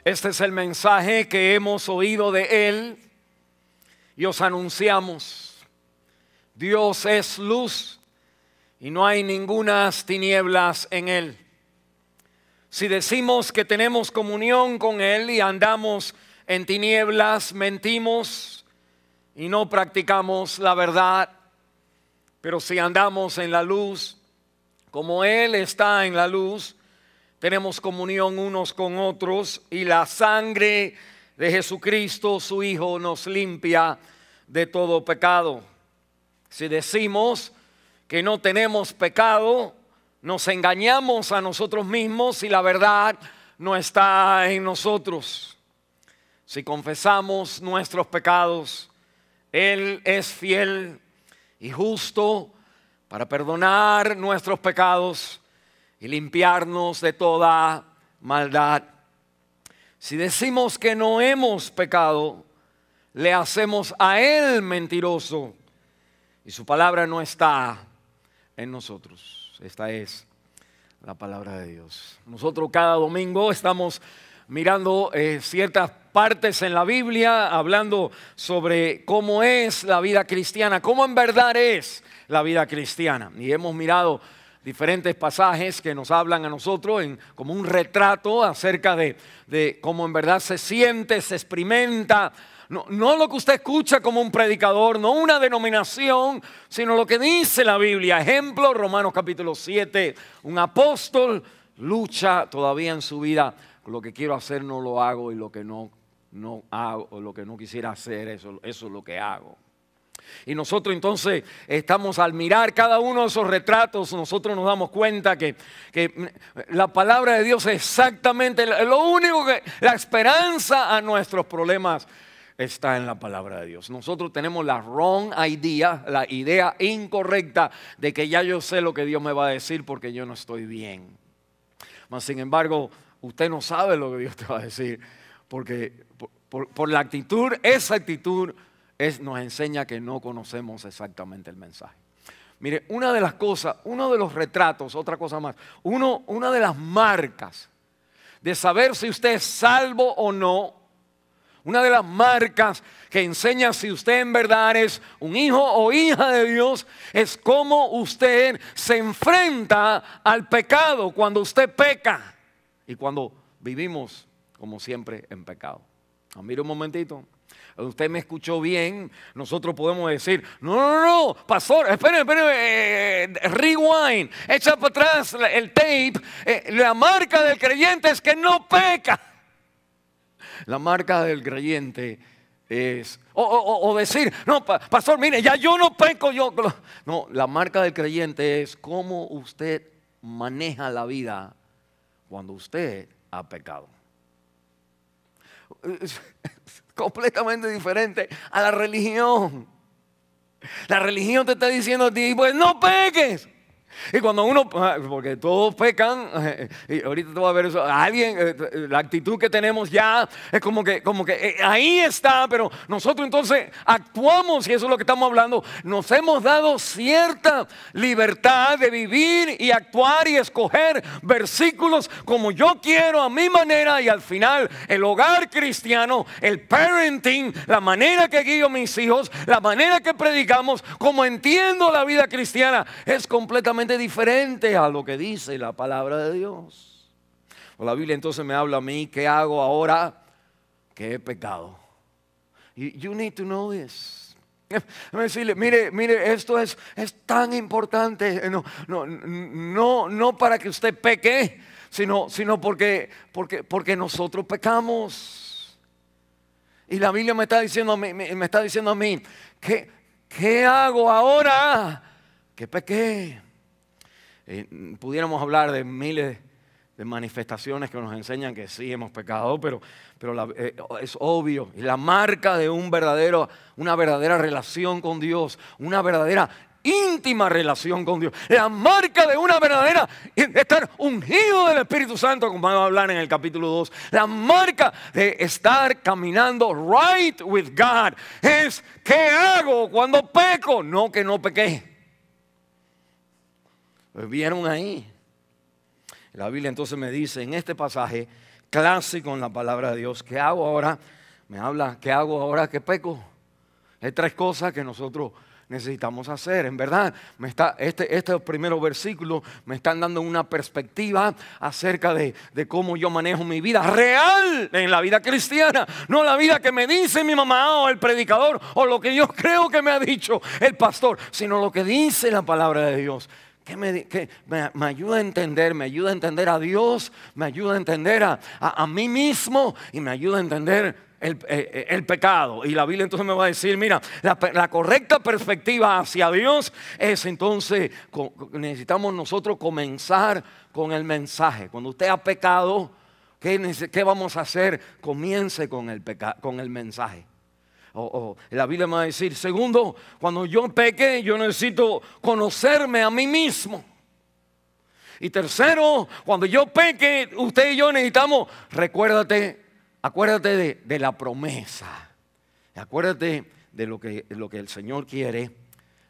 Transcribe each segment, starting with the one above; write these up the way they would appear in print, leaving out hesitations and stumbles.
Este es el mensaje que hemos oído de Él y os anunciamos. Dios es luz y no hay ningunas tinieblas en Él. Si decimos que tenemos comunión con Él y andamos en tinieblas, mentimos y no practicamos la verdad. Pero si andamos en la luz, como Él está en la luz, tenemos comunión unos con otros y la sangre de Jesucristo, su Hijo, nos limpia de todo pecado. Si decimos que no tenemos pecado, nos engañamos a nosotros mismos y la verdad no está en nosotros. Si confesamos nuestros pecados, Él es fiel y justo para perdonar nuestros pecados y limpiarnos de toda maldad. Si decimos que no hemos pecado, le hacemos a Él mentiroso y su palabra no está en nosotros. Esta es la palabra de Dios. Nosotros cada domingo estamos mirando ciertas partes en la Biblia, hablando sobre cómo es la vida cristiana, cómo en verdad es la vida cristiana. Y hemos mirado diferentes pasajes que nos hablan a nosotros como un retrato acerca de cómo en verdad se siente, se experimenta. No lo que usted escucha como un predicador, no una denominación, sino lo que dice la Biblia. Ejemplo, Romanos capítulo 7, un apóstol lucha todavía en su vida. Lo que quiero hacer no lo hago y lo que no hago, o lo que no quisiera hacer, eso es lo que hago. Y nosotros entonces estamos al mirar cada uno de esos retratos, nosotros nos damos cuenta que la palabra de Dios es exactamente lo único que, la esperanza a nuestros problemas está en la palabra de Dios. Nosotros tenemos la wrong idea, la idea incorrecta de que ya yo sé lo que Dios me va a decir porque yo no estoy bien. Mas sin embargo, usted no sabe lo que Dios te va a decir porque por la actitud, esa actitud nos enseña que no conocemos exactamente el mensaje. Mire, una de las cosas, uno de los retratos, otra cosa más, una de las marcas de saber si usted es salvo o no, una de las marcas que enseña si usted en verdad es un hijo o hija de Dios, es cómo usted se enfrenta al pecado cuando usted peca y cuando vivimos como siempre en pecado. Mire un momentito. Usted me escuchó bien. Nosotros podemos decir, no, pastor, espere, rewind, echa para atrás el tape. La marca del creyente es que no peca. La marca del creyente es, o decir, no, pastor, mire, ya yo no peco. No, la marca del creyente es cómo usted maneja la vida cuando usted ha pecado. Completamente diferente a la religión. La religión te está diciendo a ti, pues no peques. Y cuando uno, porque todos pecan, y ahorita te voy a ver eso, alguien, la actitud que tenemos ya es como que ahí está, pero nosotros entonces actuamos, y eso es lo que estamos hablando, nos hemos dado cierta libertad de vivir y actuar y escoger versículos como yo quiero, a mi manera, y al final el hogar cristiano, el parenting, la manera que guío a mis hijos, la manera que predicamos, como entiendo la vida cristiana, es completamente diferente a lo que dice la palabra de Dios. La Biblia entonces me habla a mí, ¿qué hago ahora que he pecado? You need to know this. Decirle, mire, esto es tan importante. No para que usted peque, sino porque nosotros pecamos. Y la Biblia me está diciendo a mí, ¿qué hago ahora que pequé? Pudiéramos hablar de miles de manifestaciones que nos enseñan que sí hemos pecado, pero es obvio. Y la marca de una verdadera relación con Dios, una verdadera íntima relación con Dios, la marca de una verdadera, estar ungido del Espíritu Santo, como vamos a hablar en el capítulo 2, la marca de estar caminando right with God es ¿qué hago cuando peco? No que no pequé. ¿Vieron ahí? La Biblia entonces me dice en este pasaje clásico en la palabra de Dios. ¿Qué hago ahora? Me habla, ¿qué hago ahora que peco? Hay tres cosas que nosotros necesitamos hacer. En verdad, estos primeros versículos me están dando una perspectiva acerca de cómo yo manejo mi vida real en la vida cristiana. No la vida que me dice mi mamá o el predicador o lo que yo creo que me ha dicho el pastor, sino lo que dice la palabra de Dios. Que me ayuda a entender a Dios, me ayuda a entender a mí mismo y me ayuda a entender el pecado. Y la Biblia entonces me va a decir, mira, la correcta perspectiva hacia Dios es entonces, necesitamos nosotros comenzar con el mensaje. Cuando usted ha pecado, ¿qué vamos a hacer? Comience con el mensaje. La Biblia me va a decir, segundo, cuando yo peque, yo necesito conocerme a mí mismo. Y tercero, cuando yo peque, usted y yo necesitamos, acuérdate de la promesa. Acuérdate de lo que el Señor quiere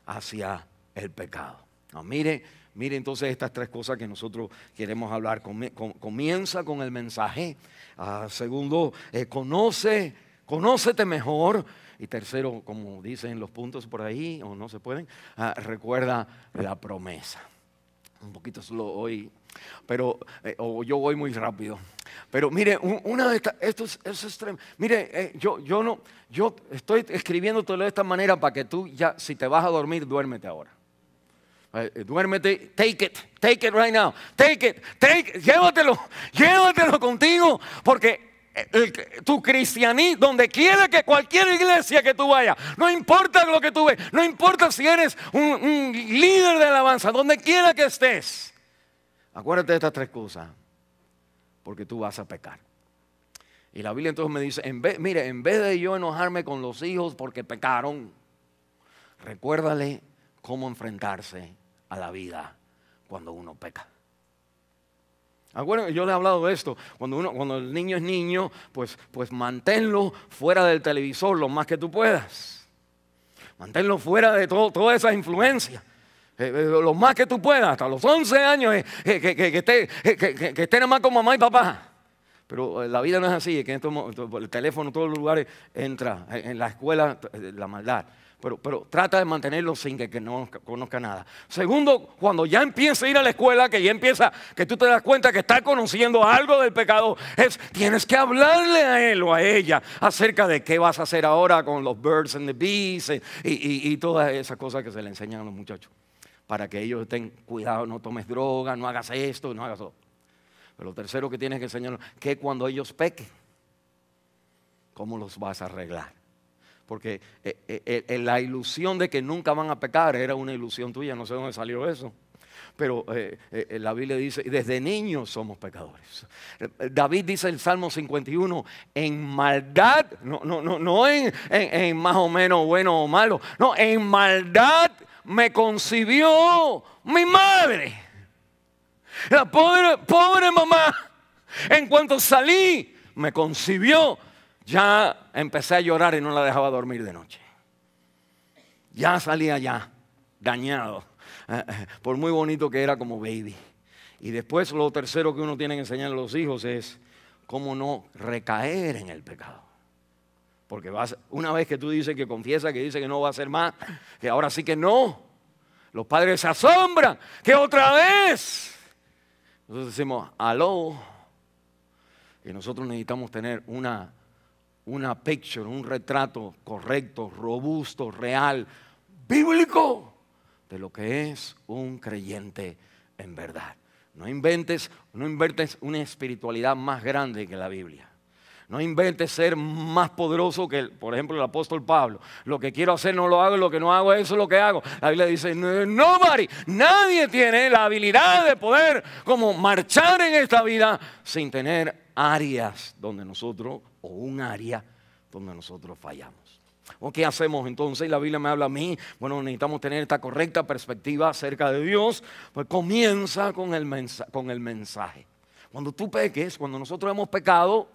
hacia el pecado. No, mire entonces estas tres cosas que nosotros queremos hablar. Comienza con el mensaje. Segundo, conócete mejor. Y tercero, como dicen los puntos por ahí, o no se pueden, recuerda la promesa. Un poquito solo hoy, pero yo voy muy rápido. Pero mire, una de estas, esto es tremendo. Mire, yo estoy escribiéndote de esta manera para que tú ya, si te vas a dormir, duérmete ahora. Duérmete, take it right now, take it, llévatelo contigo, porque tu cristianismo, donde quiera que cualquier iglesia que tú vayas, no importa lo que tú ves, no importa si eres un líder de alabanza, donde quiera que estés, acuérdate de estas tres cosas, porque tú vas a pecar. Y la Biblia entonces me dice, en vez de yo enojarme con los hijos porque pecaron, recuérdale cómo enfrentarse a la vida cuando uno peca. Yo le he hablado de esto. Cuando el niño es niño, pues manténlo fuera del televisor lo más que tú puedas. Manténlo fuera de toda esa influencia. Lo más que tú puedas, hasta los 11 años, que esté nada más con mamá y papá. Pero la vida no es así, es que el teléfono en todos los lugares entra, en la escuela la maldad. Pero trata de mantenerlo sin que no conozca nada. Segundo, cuando ya empieza a ir a la escuela, que tú te das cuenta que está conociendo algo del pecado, tienes que hablarle a él o a ella acerca de qué vas a hacer ahora con los birds and the bees y todas esas cosas que se le enseñan a los muchachos. Para que ellos estén cuidado, no tomes droga, no hagas esto, no hagas eso. Pero lo tercero que tienes que enseñarles, que cuando ellos pequen, ¿cómo los vas a arreglar? Porque la ilusión de que nunca van a pecar era una ilusión tuya, no sé dónde salió eso. Pero la Biblia dice, desde niños somos pecadores. David dice en el Salmo 51, en maldad, no en más o menos bueno o malo, no, en maldad me concibió mi madre. La pobre mamá, en cuanto salí, me concibió. Ya empecé a llorar y no la dejaba dormir de noche. Ya salía ya dañado, por muy bonito que era como baby. Y después lo tercero que uno tiene que enseñar a los hijos es cómo no recaer en el pecado. Porque una vez que tú dices que confiesa, que dice que no va a hacer más, que ahora sí que no, los padres se asombran, que otra vez. Nosotros decimos, aló. Y nosotros necesitamos tener una picture, un retrato correcto, robusto, real, bíblico de lo que es un creyente en verdad. No inventes una espiritualidad más grande que la Biblia. No inventes ser más poderoso que, por ejemplo, el apóstol Pablo. Lo que quiero hacer no lo hago, lo que no hago, eso es lo que hago. La Biblia dice, nadie tiene la habilidad de poder como marchar en esta vida sin tener áreas donde nosotros, o un área donde nosotros fallamos. ¿O qué hacemos entonces? La Biblia me habla a mí. Bueno, necesitamos tener esta correcta perspectiva acerca de Dios. Pues comienza con el mensaje. Cuando tú peques, cuando nosotros hemos pecado,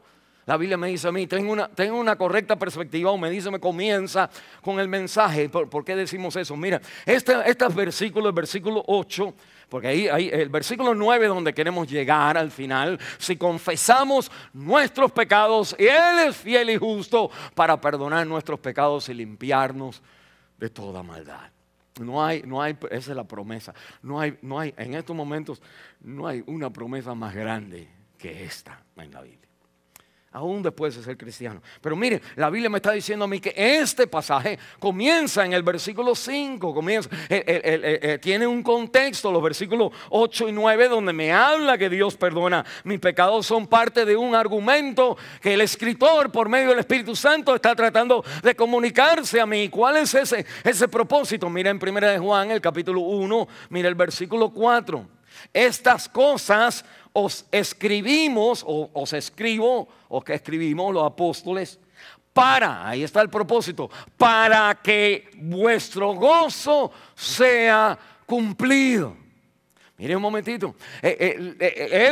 La Biblia me dice a mí, tengo una correcta perspectiva, o me comienza con el mensaje. ¿Por qué decimos eso? Mira, este versículo, el versículo 8, porque ahí el versículo 9 donde queremos llegar al final. Si confesamos nuestros pecados, Él es fiel y justo para perdonar nuestros pecados y limpiarnos de toda maldad. No hay, esa es la promesa. No hay, en estos momentos, no hay una promesa más grande que esta en la Biblia. Aún después de ser cristiano. Pero miren, la Biblia me está diciendo a mí que este pasaje comienza en el versículo 5. Tiene un contexto, los versículos 8 y 9, donde me habla que Dios perdona mis pecados. Son parte de un argumento que el escritor, por medio del Espíritu Santo, está tratando de comunicarse a mí. ¿Cuál es ese propósito? Mira en 1 de Juan, el capítulo 1, mira el versículo 4. Estas cosas os escribimos, o os escribo, o que escribimos los apóstoles, ahí está el propósito, para que vuestro gozo sea cumplido. Mire un momentito, él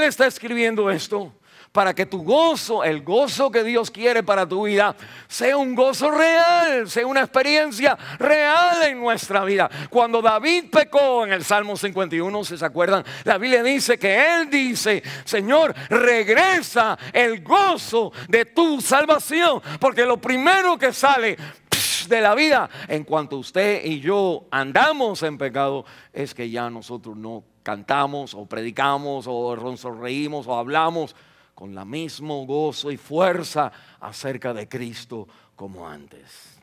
está escribiendo esto para que tu gozo, el gozo que Dios quiere para tu vida, sea un gozo real, sea una experiencia real en nuestra vida. Cuando David pecó en el Salmo 51, si se acuerdan, la Biblia dice que él dice: Señor, regresa el gozo de tu salvación, porque lo primero que sale de la vida en cuanto usted y yo andamos en pecado es que ya nosotros no cantamos o predicamos o sonreímos o hablamos con la mismo gozo y fuerza acerca de Cristo como antes.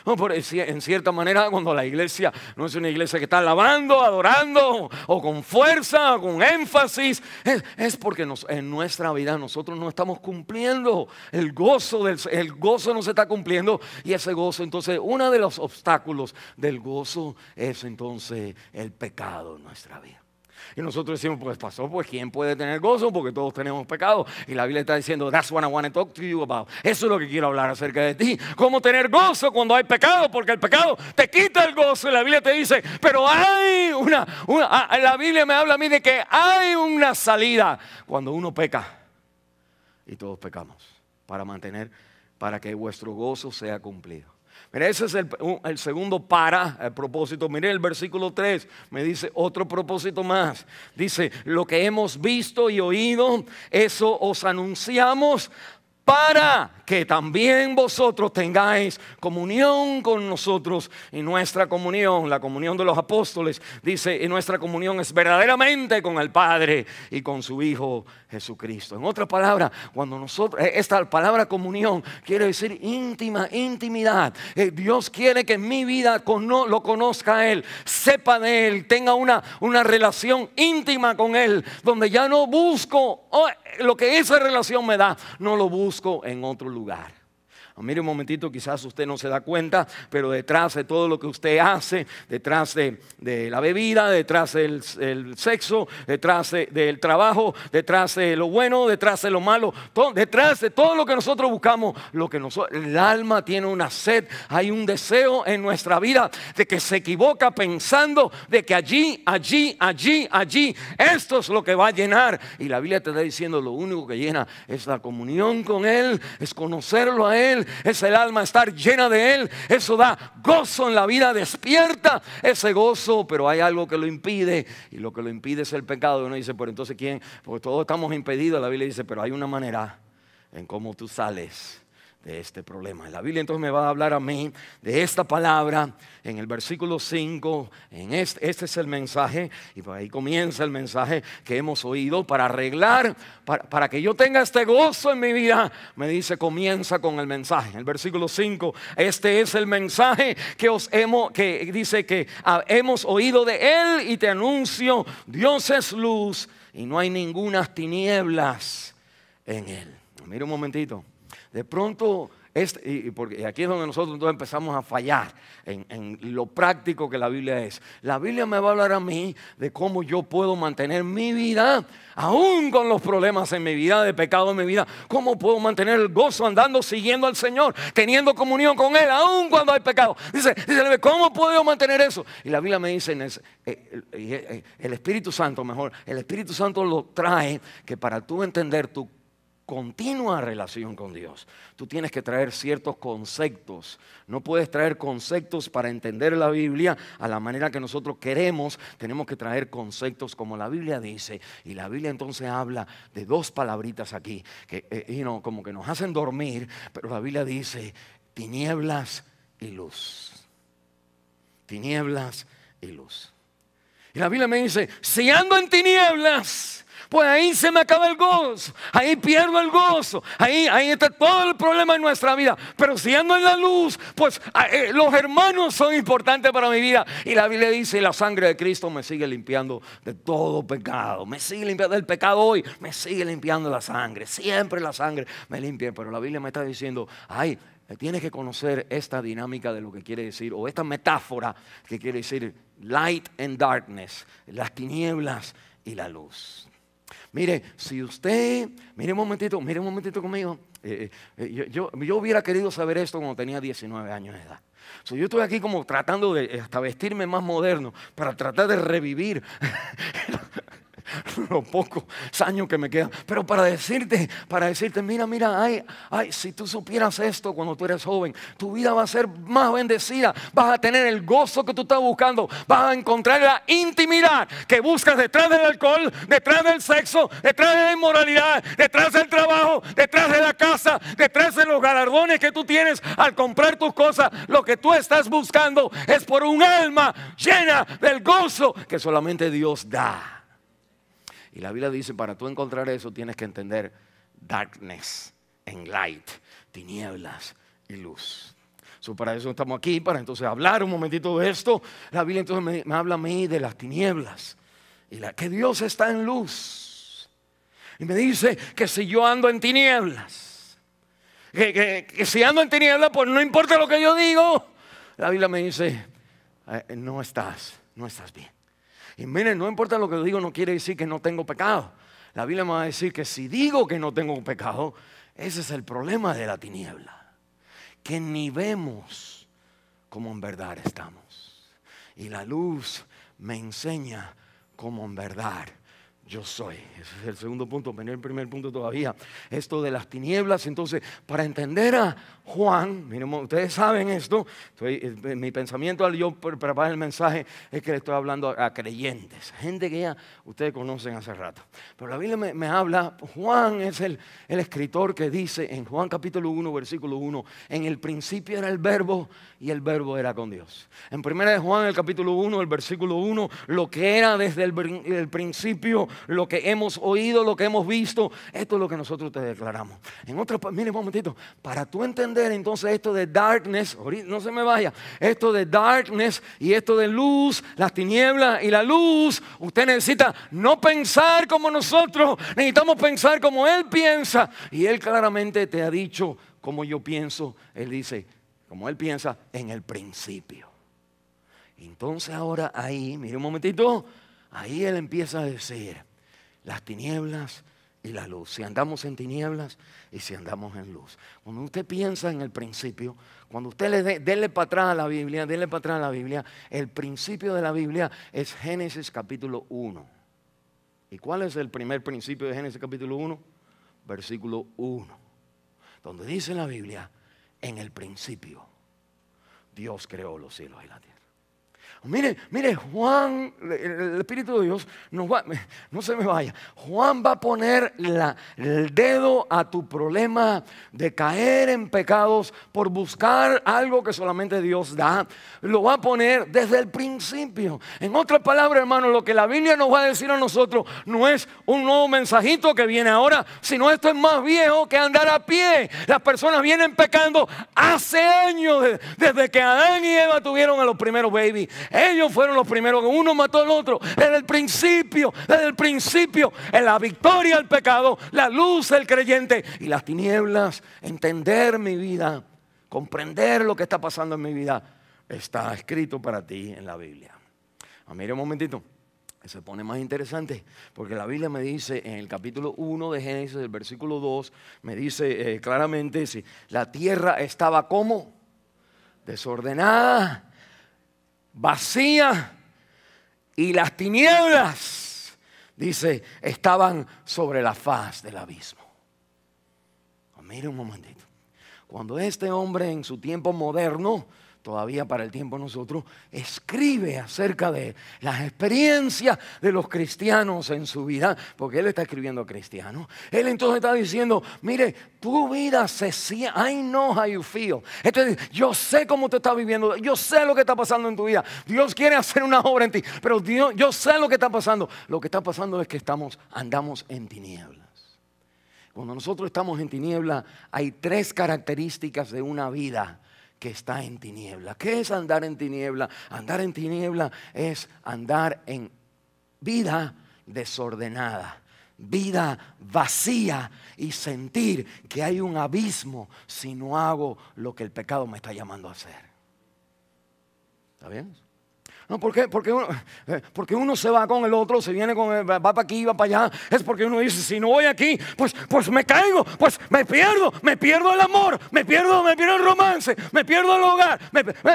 En cierta manera, cuando la iglesia no es una iglesia que está alabando, adorando, o con fuerza, o con énfasis, es porque en nuestra vida nosotros no estamos cumpliendo el gozo no se está cumpliendo. Y ese gozo, entonces, uno de los obstáculos del gozo es entonces el pecado en nuestra vida. Y nosotros decimos: pues pastor, pues ¿quién puede tener gozo? Porque todos tenemos pecado. Y la Biblia está diciendo: that's what I want to talk to you about. Eso es lo que quiero hablar acerca de ti. ¿Cómo tener gozo cuando hay pecado? Porque el pecado te quita el gozo. Y la Biblia te dice: pero hay la Biblia me habla a mí de que hay una salida cuando uno peca. Y todos pecamos para que vuestro gozo sea cumplido. Mira, ese es el segundo el propósito. Mire el versículo 3, me dice otro propósito más. Dice: lo que hemos visto y oído, eso os anunciamos, para que también vosotros tengáis comunión con nosotros. Y nuestra comunión, la comunión de los apóstoles, dice, y nuestra comunión es verdaderamente con el Padre y con su Hijo Jesucristo. En otras palabras, cuando nosotros, esta palabra comunión quiere decir intimidad. Dios quiere que en mi vida lo conozca a Él, sepa de Él, tenga una relación íntima con Él, donde ya no busco lo que esa relación me da, no lo busco en otro lugar. Mire un momentito, quizás usted no se da cuenta, pero detrás de todo lo que usted hace, detrás de la bebida, detrás del sexo, detrás del trabajo, detrás de lo bueno, detrás de lo malo, detrás de todo lo que nosotros buscamos, el alma tiene una sed, hay un deseo en nuestra vida de que se equivoca pensando de que allí, esto es lo que va a llenar. Y la Biblia te está diciendo: lo único que llena es la comunión con Él, es conocerlo a Él, es el alma estar llena de Él. Eso da gozo en la vida, despierta ese gozo, pero hay algo que lo impide, y lo que lo impide es el pecado. Y uno dice: pero entonces ¿quién? Porque todos estamos impedidos. La Biblia dice: pero hay una manera en cómo tú sales de este problema. La Biblia entonces me va a hablar a mí de esta palabra en el versículo 5. Este es el mensaje, y por ahí comienza el mensaje que hemos oído para arreglar, para que yo tenga este gozo en mi vida. Me dice, comienza con el mensaje. El versículo 5, este es el mensaje que dice que hemos oído de Él y te anuncio: Dios es luz y no hay ninguna tinieblas en Él. Mira un momentito. De pronto, porque aquí es donde nosotros entonces empezamos a fallar en lo práctico que la Biblia es. La Biblia me va a hablar a mí de cómo yo puedo mantener mi vida, aún con los problemas en mi vida, de pecado en mi vida. Cómo puedo mantener el gozo andando, siguiendo al Señor, teniendo comunión con Él, aún cuando hay pecado. Dice, ¿cómo puedo yo mantener eso? Y la Biblia me dice, el Espíritu Santo lo trae, que para tú entender tu continua relación con Dios, tú tienes que traer ciertos conceptos. No puedes traer conceptos para entender la Biblia a la manera que nosotros queremos. Tenemos que traer conceptos como la Biblia dice. Y la Biblia entonces habla de dos palabritas aquí que como que nos hacen dormir, pero la Biblia dice tinieblas y luz. Tinieblas y luz. Y la Biblia me dice, si ando en tinieblas, pues ahí se me acaba el gozo, ahí pierdo el gozo, ahí está todo el problema en nuestra vida. Pero si ando en la luz, pues los hermanos son importantes para mi vida. Y la Biblia dice, la sangre de Cristo me sigue limpiando de todo pecado. Me sigue limpiando del pecado hoy, me sigue limpiando la sangre. Siempre la sangre me limpia. Pero la Biblia me está diciendo, tienes que conocer esta dinámica de lo que quiere decir, o esta metáfora que quiere decir light and darkness, las tinieblas y la luz. Mire, si usted, mire un momentito conmigo. Yo hubiera querido saber esto cuando tenía 19 años de edad. Yo estoy aquí como tratando de hasta vestirme más moderno para tratar de revivir los pocos años que me quedan, pero para decirte, mira, si tú supieras esto cuando tú eres joven, tu vida va a ser más bendecida, vas a tener el gozo que tú estás buscando, vas a encontrar la intimidad que buscas detrás del alcohol, detrás del sexo, detrás de la inmoralidad, detrás del trabajo, detrás de la casa, detrás de los galardones que tú tienes al comprar tus cosas. Lo que tú estás buscando es por un alma llena del gozo que solamente Dios da. Y la Biblia dice, para tú encontrar eso tienes que entender darkness and light, tinieblas y luz. Para eso estamos aquí, para entonces hablar un momentito de esto. La Biblia entonces me habla a mí de las tinieblas y que Dios está en luz. Y me dice que si yo ando en tinieblas, que si ando en tinieblas, pues no importa lo que yo digo. La Biblia me dice, no estás bien. Y miren, no importa lo que digo, no quiere decir que no tengo pecado. La Biblia me va a decir que si digo que no tengo pecado, ese es el problema de la tiniebla, que ni vemos como en verdad estamos. Y la luz me enseña cómo en verdad yo soy. Ese es el segundo punto, venía el primer punto todavía. Esto de las tinieblas. Entonces, para entender a Juan, miren, ustedes saben esto. Mi pensamiento al yo preparar el mensaje es que le estoy hablando a creyentes, gente que ya ustedes conocen hace rato. Pero la Biblia me habla, Juan es el escritor que dice en Juan capítulo 1, versículo 1, en el principio era el verbo y el verbo era con Dios. En primera de Juan, el capítulo 1, el versículo 1, lo que era desde el principio, lo que hemos oído, lo que hemos visto, esto es lo que nosotros te declaramos. Miren un momentito, para tú entender entonces esto de darkness, no se me vaya, esto de darkness y esto de luz, las tinieblas y la luz, usted necesita no pensar como nosotros, necesitamos pensar como Él piensa. Y Él claramente te ha dicho como yo pienso. Él dice, como Él piensa en el principio. Entonces ahora ahí, mire un momentito, ahí Él empieza a decir las tinieblas y la luz. Si andamos en tinieblas y si andamos en luz. Cuando usted piensa en el principio, cuando usted denle para atrás a la Biblia, el principio de la Biblia es Génesis capítulo 1. ¿Y cuál es el primer principio de Génesis capítulo 1? Versículo 1. Donde dice la Biblia, en el principio Dios creó los cielos y la tierra. Mire, Juan, el Espíritu de Dios, no se me vaya. Juan va a poner el dedo a tu problema de caer en pecados por buscar algo que solamente Dios da. Lo va a poner desde el principio. En otras palabras, hermano, lo que la Biblia nos va a decir a nosotros no es un nuevo mensajito que viene ahora, sino esto es más viejo que andar a pie. Las personas vienen pecando hace años, desde que Adán y Eva tuvieron a los primeros babies. Ellos fueron los primeros, uno mató al otro. Desde el principio, en la victoria al pecado, la luz del creyente y las tinieblas, entender mi vida, comprender lo que está pasando en mi vida, está escrito para ti en la Biblia. Mire un momentito, se pone más interesante, porque la Biblia me dice en el capítulo 1 de Génesis, el versículo 2, me dice claramente, si la tierra estaba como desordenada, vacía, y las tinieblas, dice, estaban sobre la faz del abismo. Mire un momentito. Cuando este hombre en su tiempo moderno, todavía para el tiempo de nosotros, escribe acerca de las experiencias de los cristianos en su vida, porque él está escribiendo a cristianos. Él entonces está diciendo, mire, tu vida se siente, I know how you feel. Entonces, yo sé cómo te estás viviendo, yo sé lo que está pasando en tu vida. Dios quiere hacer una obra en ti, pero Dios, yo sé lo que está pasando. Lo que está pasando es que andamos en tinieblas. Cuando nosotros estamos en tiniebla, hay 3 características de una vida que está en tiniebla. ¿Qué es andar en tiniebla? Andar en tiniebla es andar en vida desordenada, vida vacía y sentir que hay un abismo si no hago lo que el pecado me está llamando a hacer. ¿Está bien? No, ¿por qué? Porque uno se va con el otro, se viene con va para aquí, va para allá. Es porque uno dice, si no voy aquí, pues me caigo, pues me pierdo el amor, me pierdo el romance, me pierdo el hogar,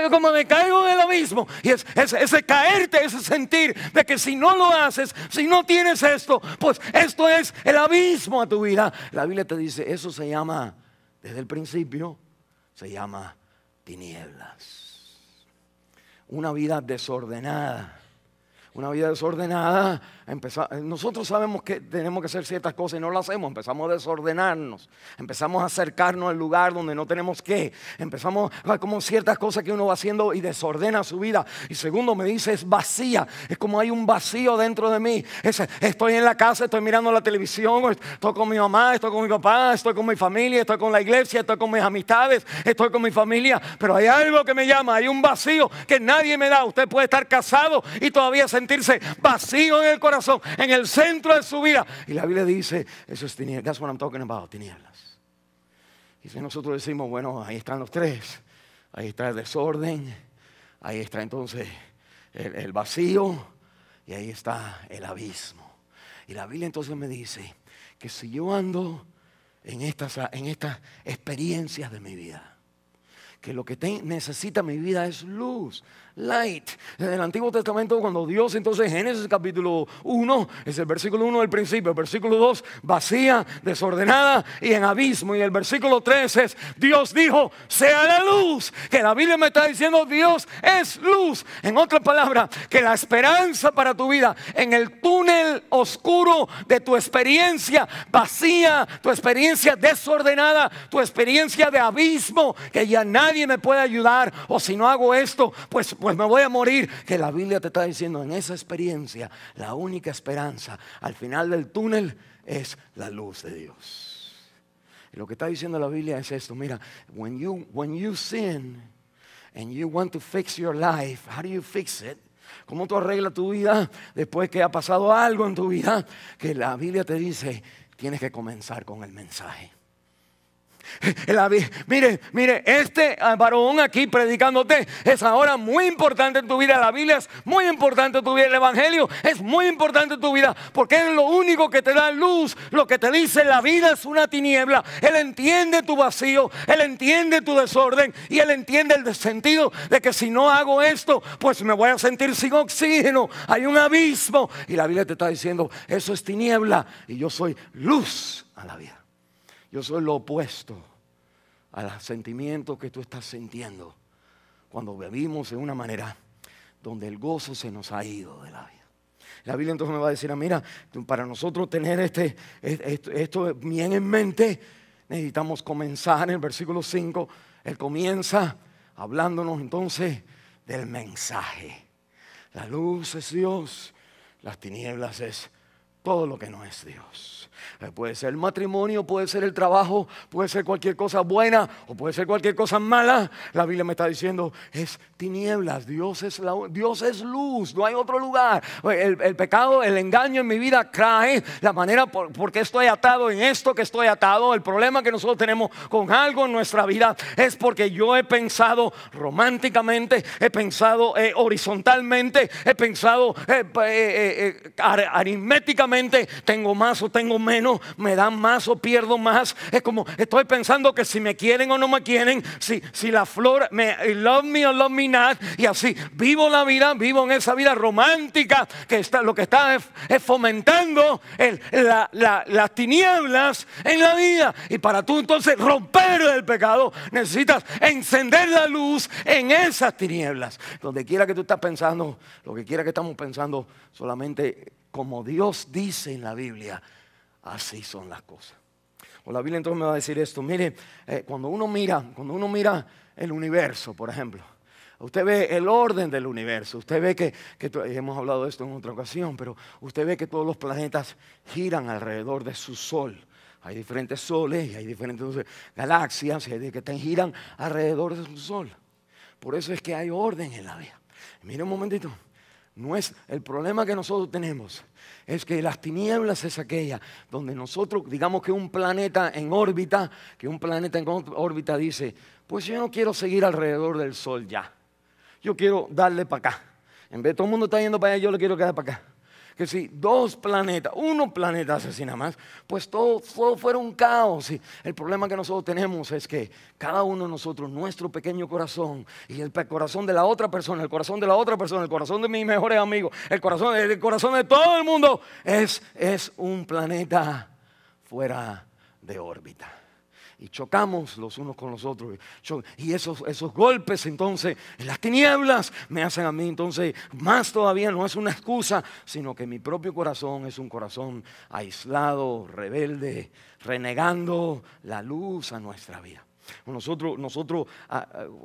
como me caigo en el abismo. Y ese caerte, ese sentir de que si no lo haces, si no tienes esto, pues esto es el abismo a tu vida. La Biblia te dice, eso se llama, desde el principio, se llama tinieblas. Una vida desordenada. Una vida desordenada. Nosotros sabemos que tenemos que hacer ciertas cosas y no lo hacemos. Empezamos a desordenarnos. Empezamos a acercarnos al lugar donde no tenemos que. Empezamos a como ciertas cosas que uno va haciendo y desordena su vida. Y segundo, me dice, es vacía. Es como hay un vacío dentro de mí. Estoy en la casa, estoy mirando la televisión, estoy con mi mamá, estoy con mi papá, estoy con mi familia, estoy con la iglesia, estoy con mis amistades, estoy con mi familia. Pero hay algo que me llama, hay un vacío que nadie me da. Usted puede estar casado y todavía sentirse vacío en el corazón, en el centro de su vida. Y la Biblia dice, eso es tinieblas. That's what I'm talking about, tinieblas. Y si nosotros decimos, bueno, ahí están los 3. Ahí está el desorden. Ahí está entonces el vacío. Y ahí está el abismo. Y la Biblia entonces me dice que si yo ando en estas experiencias de mi vida, que lo que necesita mi vida es luz, light. En el Antiguo Testamento, cuando Dios entonces, Génesis capítulo 1, es el versículo 1 del principio, el versículo 2, vacía, desordenada y en abismo. Y el versículo 3 es, Dios dijo, sea la luz. Que la Biblia me está diciendo, Dios es luz. En otras palabras, que la esperanza para tu vida, en el túnel oscuro de tu experiencia vacía, tu experiencia desordenada, tu experiencia de abismo, que ya nadie me puede ayudar, o si no hago esto, pues me voy a morir. Que la Biblia te está diciendo, en esa experiencia, la única esperanza al final del túnel es la luz de Dios. Y lo que está diciendo la Biblia es esto, mira, when you sin and you want to fix your life, how do you fix it? ¿Cómo tú arreglas tu vida después que ha pasado algo en tu vida? Que la Biblia te dice, tienes que comenzar con el mensaje. Mire, este varón aquí predicándote es ahora muy importante en tu vida. La Biblia es muy importante en tu vida. El Evangelio es muy importante en tu vida, porque es lo único que te da luz. Lo que te dice, la vida es una tiniebla. Él entiende tu vacío, Él entiende tu desorden, y Él entiende el sentido de que si no hago esto, pues me voy a sentir sin oxígeno. Hay un abismo. Y la Biblia te está diciendo, eso es tiniebla y yo soy luz a la vida. Yo soy lo opuesto a los sentimientos que tú estás sintiendo cuando vivimos de una manera donde el gozo se nos ha ido de la vida. La Biblia entonces me va a decir, mira, para nosotros tener esto bien en mente, necesitamos comenzar en el versículo 5. Él comienza hablándonos entonces del mensaje. La luz es Dios, las tinieblas es todo lo que no es Dios. Puede ser el matrimonio, puede ser el trabajo, puede ser cualquier cosa buena o puede ser cualquier cosa mala. La Biblia me está diciendo, es tinieblas, Dios es luz, no hay otro lugar. El pecado, el engaño en mi vida cae, la manera porque estoy atado en esto que estoy atado. El problema que nosotros tenemos con algo en nuestra vida es porque yo he pensado románticamente, he pensado horizontalmente, he pensado aritméticamente, continuamente, tengo más o tengo menos, me dan más o pierdo más. Es como estoy pensando que si me quieren o no me quieren, si la flor love me or love me not, y así vivo la vida, vivo en esa vida romántica que lo que está es fomentando las tinieblas en la vida. Y para tú entonces romper el pecado, necesitas encender la luz en esas tinieblas. Donde quiera que tú estás pensando, lo que quiera que estamos pensando, solamente como Dios dice en la Biblia, así son las cosas. O la Biblia entonces me va a decir esto. Mire, cuando uno mira el universo, por ejemplo, usted ve el orden del universo. Usted ve que hemos hablado de esto en otra ocasión, pero usted ve que todos los planetas giran alrededor de su sol. Hay diferentes soles y hay diferentes galaxias que giran alrededor de su sol. Por eso es que hay orden en la vida. Mire un momentito. No es el problema que nosotros tenemos, es que las tinieblas es aquella donde nosotros, digamos que un planeta en órbita, dice, pues yo no quiero seguir alrededor del sol ya. Yo quiero darle para acá. En vez de todo el mundo está yendo para allá, yo le quiero quedar para acá. Que si uno planeta asesina más, pues todo fuera un caos. Y el problema que nosotros tenemos es que cada uno de nosotros, nuestro pequeño corazón y el corazón de la otra persona, el corazón de la otra persona, el corazón de mis mejores amigos, el corazón de todo el mundo es un planeta fuera de órbita. Y chocamos los unos con los otros. Y esos golpes entonces en las tinieblas me hacen a mí entonces más todavía. No es una excusa, sino que mi propio corazón es un corazón aislado, rebelde, renegando la luz a nuestra vida. Nosotros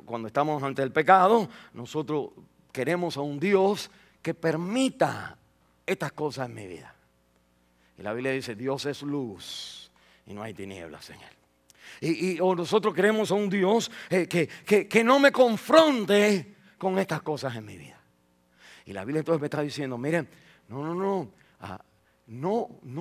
cuando estamos ante el pecado, nosotros queremos a un Dios que permita estas cosas en mi vida. Y la Biblia dice, Dios es luz y no hay tinieblas en él. O nosotros queremos a un Dios que no me confronte con estas cosas en mi vida. Y la Biblia entonces me está diciendo, miren, no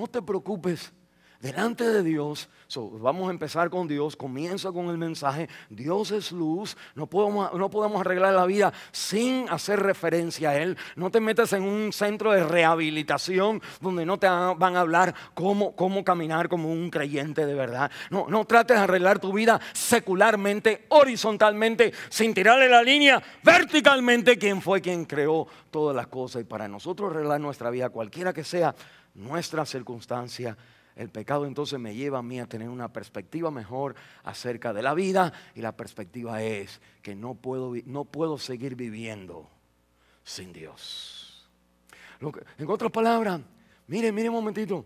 te preocupes delante de Dios. Vamos a empezar con Dios. Comienza con el mensaje. Dios es luz. No podemos arreglar la vida sin hacer referencia a Él. No te metas en un centro de rehabilitación donde no te van a hablar cómo caminar como un creyente de verdad. No trates de arreglar tu vida secularmente, horizontalmente, sin tirarle la línea verticalmente. ¿Quién fue quien creó todas las cosas? Y para nosotros arreglar nuestra vida, cualquiera que sea nuestra circunstancia, el pecado entonces me lleva a mí a tener una perspectiva mejor acerca de la vida. Y la perspectiva es que no puedo seguir viviendo sin Dios. En otras palabras, miren un momentito.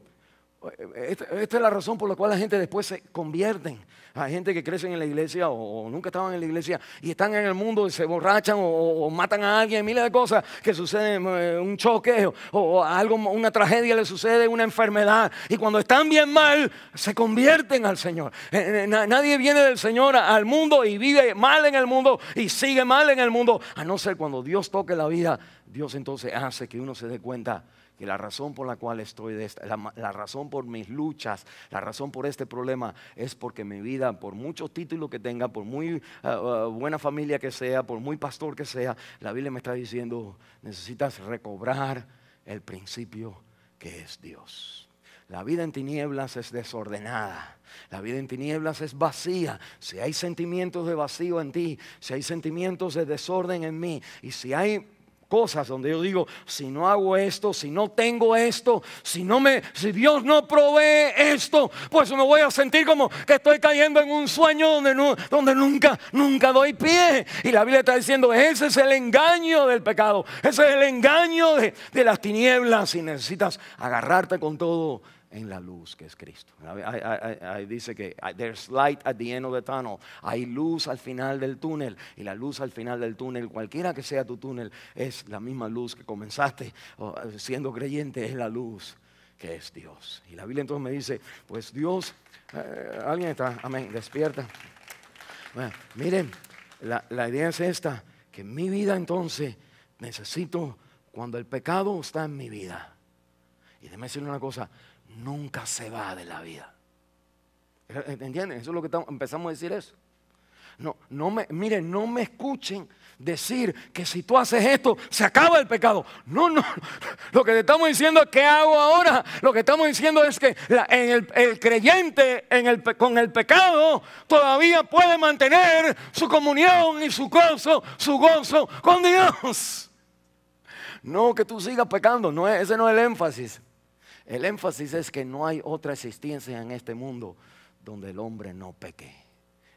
Esta es la razón por la cual la gente después se convierten. Hay gente que crecen en la iglesia o nunca estaban en la iglesia y están en el mundo y se borrachan o matan a alguien, miles de cosas que suceden, un choque o algo, una tragedia le sucede, una enfermedad, y cuando están bien mal se convierten al Señor. Nadie viene del Señor al mundo y vive mal en el mundo y sigue mal en el mundo, a no ser cuando Dios toque la vida. Dios entonces hace que uno se dé cuenta que la razón por la cual la razón por mis luchas, la razón por este problema es porque mi vida, por muchos títulos que tenga, por muy buena familia que sea, por muy pastor que sea, la Biblia me está diciendo, necesitas recobrar el principio que es Dios. La vida en tinieblas es desordenada. La vida en tinieblas es vacía. Si hay sentimientos de vacío en ti, si hay sentimientos de desorden en mí, y si hay cosas donde yo digo, si no hago esto, si no tengo esto, si Dios no provee esto, pues me voy a sentir como que estoy cayendo en un sueño donde nunca doy pie. Y la Biblia está diciendo, ese es el engaño del pecado, ese es el engaño de las tinieblas, y necesitas agarrarte con todo en la luz que es Cristo. Ahí dice que there's light at the end of the tunnel. Hay luz al final del túnel. Y la luz al final del túnel, cualquiera que sea tu túnel, es la misma luz que comenzaste siendo creyente. Es la luz que es Dios. Y la Biblia entonces me dice, pues Dios, alguien está, amén, despierta. Bueno, miren, la idea es esta, que en mi vida entonces necesito, cuando el pecado está en mi vida, y déjame decirle una cosa, nunca se va de la vida. ¿Entienden? Eso es lo que empezamos a decir eso. Miren, no me escuchen decir que si tú haces esto, se acaba el pecado. No, no. Lo que te estamos diciendo es, ¿qué hago ahora? Lo que estamos diciendo es que el creyente con el pecado todavía puede mantener su comunión y su gozo con Dios. No que tú sigas pecando, no, ese no es el énfasis. El énfasis es que no hay otra existencia en este mundo donde el hombre no peque.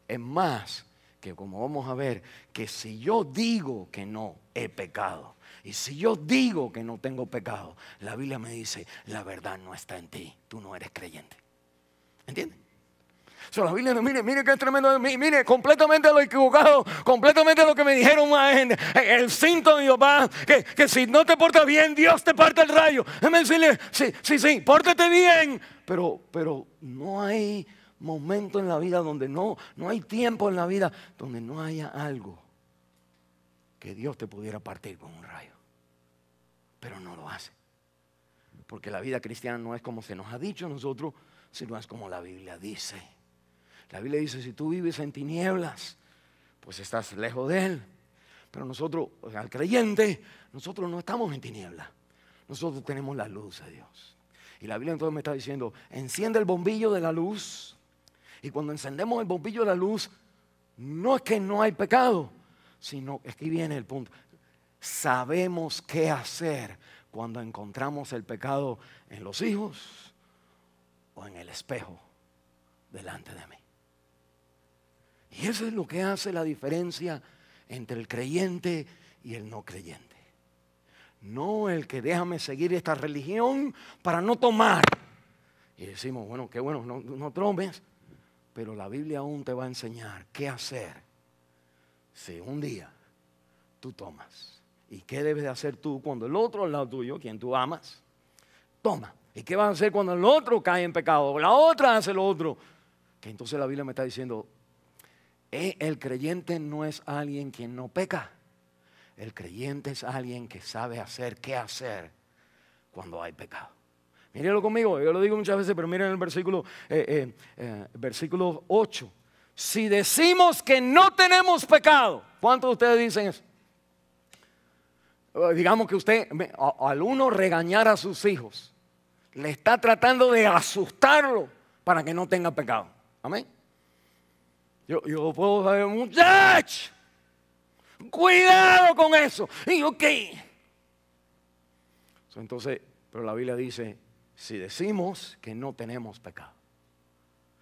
Es más, que como vamos a ver, que si yo digo que no he pecado, y si yo digo que no tengo pecado, la Biblia me dice, la verdad no está en ti, tú no eres creyente. ¿Entiendes? La Biblia, mire qué tremendo, mire completamente lo equivocado, completamente lo que me dijeron en el cinto de mi papá, que si no te portas bien, Dios te parte el rayo. Déjame decirle, sí, pórtate bien, pero no hay momento en la vida donde no hay tiempo en la vida donde no haya algo que Dios te pudiera partir con un rayo, pero no lo hace, porque la vida cristiana no es como se nos ha dicho a nosotros, sino es como la Biblia dice. La Biblia dice, si tú vives en tinieblas, pues estás lejos de Él. Pero nosotros, al creyente, nosotros no estamos en tinieblas. Nosotros tenemos la luz de Dios. Y la Biblia entonces me está diciendo, enciende el bombillo de la luz. Y cuando encendemos el bombillo de la luz, no es que no hay pecado, sino que aquí viene el punto. Sabemos qué hacer cuando encontramos el pecado en los hijos o en el espejo delante de mí. Y eso es lo que hace la diferencia entre el creyente y el no creyente. No el que déjame seguir esta religión para no tomar. Y decimos, bueno, qué bueno, no tomes. Pero la Biblia aún te va a enseñar qué hacer si un día tú tomas. ¿Y qué debes de hacer tú cuando el otro al lado tuyo, quien tú amas, toma? ¿Y qué vas a hacer cuando el otro cae en pecado? La otra hace lo otro. Que entonces la Biblia me está diciendo, el creyente no es alguien quien no peca. El creyente es alguien que sabe hacer qué hacer cuando hay pecado. Mírenlo conmigo, yo lo digo muchas veces, pero miren el versículo 8. Si decimos que no tenemos pecado, ¿cuántos de ustedes dicen eso? Digamos que usted, al uno regañar a sus hijos, le está tratando de asustarlo para que no tenga pecado. Amén. Yo puedo saber, muchacho, cuidado con eso. Y ok. Entonces, pero la Biblia dice, si decimos que no tenemos pecado.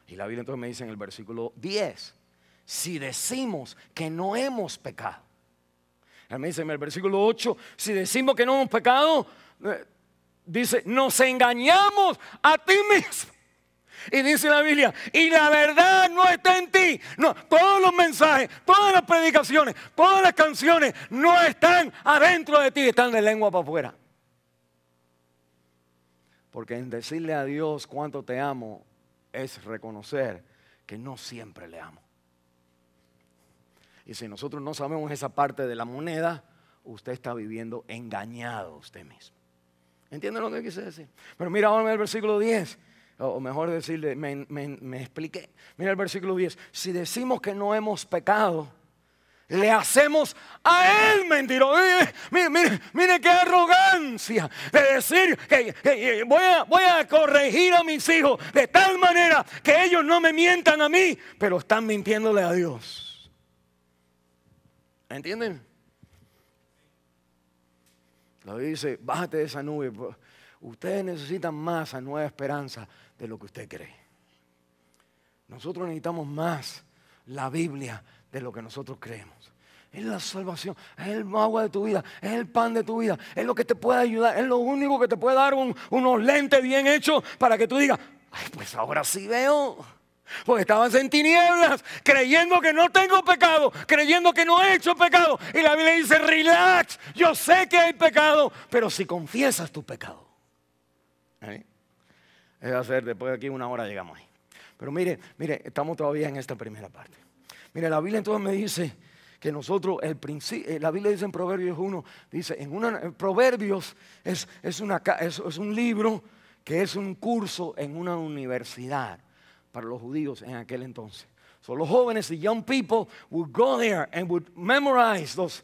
Y la Biblia entonces me dice en el versículo 10, si decimos que no hemos pecado. Él me dice en el versículo 8, si decimos que no hemos pecado, dice, nos engañamos a ti mismo. Y dice la Biblia, y la verdad no está en ti. No, todos los mensajes, todas las predicaciones, todas las canciones no están adentro de ti, están de lengua para afuera. Porque en decirle a Dios cuánto te amo es reconocer que no siempre le amo. Y si nosotros no sabemos esa parte de la moneda, usted está viviendo engañado usted mismo. ¿Entienden lo que quise decir? Pero mira ahora el versículo 10. O mejor decirle, me expliqué. Mira el versículo 10. Si decimos que no hemos pecado, le hacemos a él mentiroso. Mire qué arrogancia de decir que voy a corregir a mis hijos de tal manera que ellos no me mientan a mí, pero están mintiéndole a Dios. ¿Entienden? La Biblia dice, bájate de esa nube. Ustedes necesitan más a Nueva Esperanza de lo que usted cree. Nosotros necesitamos más la Biblia de lo que nosotros creemos. Es la salvación, es el agua de tu vida, es el pan de tu vida, es lo que te puede ayudar, es lo único que te puede dar unos lentes bien hechos para que tú digas, ay, pues ahora sí veo. Porque estabas en tinieblas, creyendo que no tengo pecado, creyendo que no he hecho pecado. Y la Biblia dice, relax, yo sé que hay pecado, pero si confiesas tu pecado. Es hacer, después de aquí 1 hora llegamos ahí. Pero mire, estamos todavía en esta primera parte. Mire, la Biblia entonces me dice que nosotros, la Biblia dice en Proverbios 1, dice, en Proverbios es un libro que es un curso en una universidad para los judíos en aquel entonces. So los jóvenes, the young people, would go there and would memorize those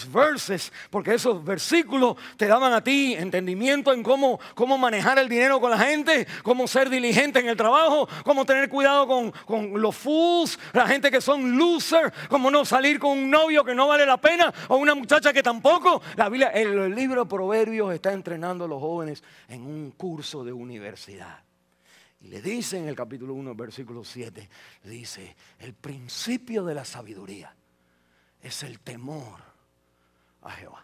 verses, porque esos versículos te daban a ti entendimiento en cómo manejar el dinero con la gente, cómo ser diligente en el trabajo, cómo tener cuidado con los fools, la gente que son losers, cómo no salir con un novio que no vale la pena o una muchacha que tampoco. La Biblia, el libro de Proverbios está entrenando a los jóvenes en un curso de universidad. Y le dice en el capítulo 1, versículo 7, le dice, el principio de la sabiduría es el temor a Jehová.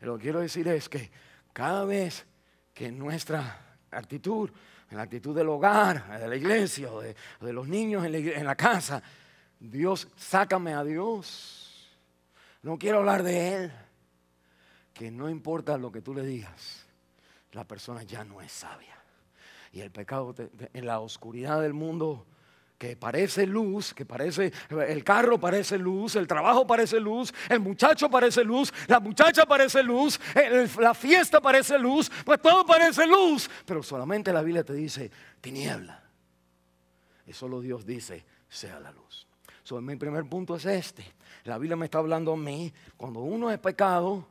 Y lo que quiero decir es que cada vez que en nuestra actitud, en la actitud del hogar, de la iglesia, o de los niños en la casa, Dios, sácame a Dios, no quiero hablar de Él, que no importa lo que tú le digas, la persona ya no es sabia. Y el pecado en la oscuridad del mundo, que parece luz, que parece, el carro parece luz, el trabajo parece luz, el muchacho parece luz, la muchacha parece luz, la fiesta parece luz, pues todo parece luz, pero solamente la Biblia te dice tiniebla. Y solo Dios dice sea la luz. Mi primer punto es este. La Biblia me está hablando a mí, cuando uno es pecado,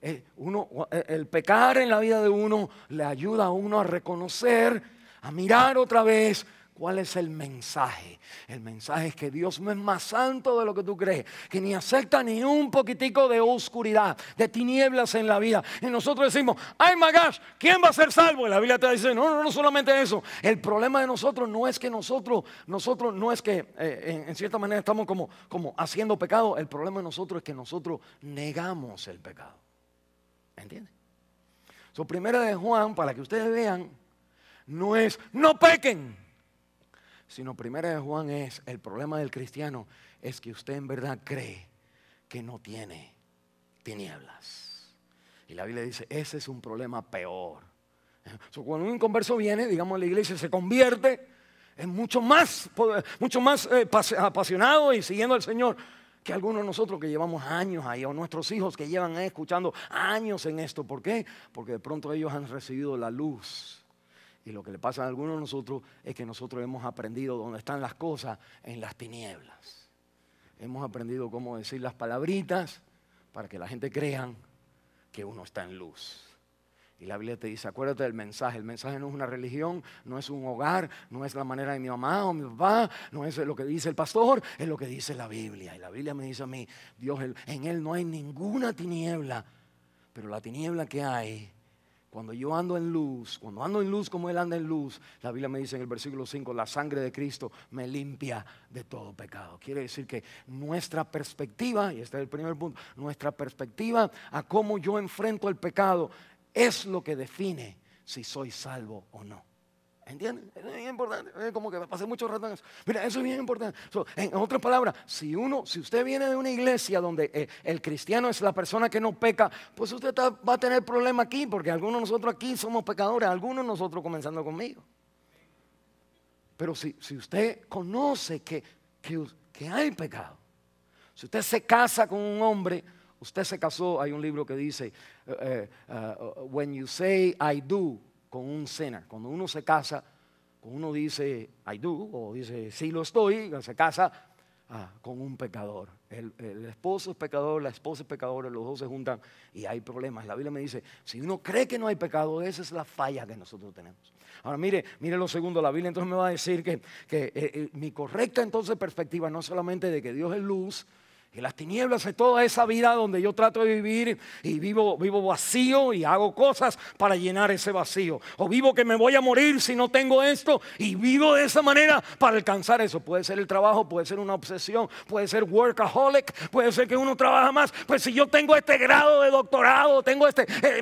el pecar en la vida de uno le ayuda a uno a reconocer, a mirar otra vez cuál es el mensaje. El mensaje es que Dios no es más santo de lo que tú crees, que ni acepta ni un poquitico de oscuridad, de tinieblas en la vida. Y nosotros decimos, ay my gosh, ¿quién va a ser salvo? Y la Biblia te dice, no solamente eso. El problema de nosotros no es que nosotros no es que en cierta manera estamos como haciendo pecado. El problema de nosotros es que nosotros negamos el pecado. ¿Entienden? Primera de Juan, para que ustedes vean, no es no pequen, sino primera de Juan es, el problema del cristiano es que usted en verdad cree que no tiene tinieblas. Y la Biblia dice, ese es un problema peor. Cuando un inconverso viene, digamos, a la iglesia, se convierte, es mucho más apasionado y siguiendo al Señor que algunos de nosotros que llevamos años ahí, o nuestros hijos que llevan escuchando años en esto. ¿Por qué? Porque de pronto ellos han recibido la luz. Y lo que le pasa a algunos de nosotros es que nosotros hemos aprendido dónde están las cosas, en las tinieblas. Hemos aprendido cómo decir las palabritas para que la gente crea que uno está en luz. Y la Biblia te dice, acuérdate del mensaje. El mensaje no es una religión, no es un hogar, no es la manera de mi mamá o mi papá, no es lo que dice el pastor, es lo que dice la Biblia. Y la Biblia me dice a mí, Dios, en Él no hay ninguna tiniebla, pero la tiniebla que hay, cuando yo ando en luz, como Él anda en luz, la Biblia me dice en el versículo 5, la sangre de Cristo me limpia de todo pecado. Quiere decir que nuestra perspectiva, y este es el primer punto, nuestra perspectiva a cómo yo enfrento el pecado es lo que define si soy salvo o no. ¿Entienden? Eso es bien importante. Es como que me pasé mucho rato en eso. Mira, eso es bien importante. En otras palabras, si usted viene de una iglesia donde el cristiano es la persona que no peca, pues usted va a tener problema aquí, porque algunos de nosotros aquí somos pecadores, algunos de nosotros comenzando conmigo. Pero si usted conoce que hay pecado, si usted se casa con un hombre, usted se casó, hay un libro que dice, when you say I do, con un sinner. Cuando uno se casa, cuando uno dice I do, o dice sí lo estoy, se casa con un pecador. El esposo es pecador, la esposa es pecadora, los dos se juntan y hay problemas. La Biblia me dice, si uno cree que no hay pecado, esa es la falla que nosotros tenemos. Ahora mire lo segundo, la Biblia entonces me va a decir que mi correcta entonces perspectiva no solamente de que Dios es luz, y las tinieblas es toda esa vida donde yo trato de vivir y vivo vacío y hago cosas para llenar ese vacío. O vivo que me voy a morir si no tengo esto y vivo de esa manera para alcanzar eso. Puede ser el trabajo, puede ser una obsesión, puede ser workaholic, puede ser que uno trabaja más. Pues si yo tengo este grado de doctorado,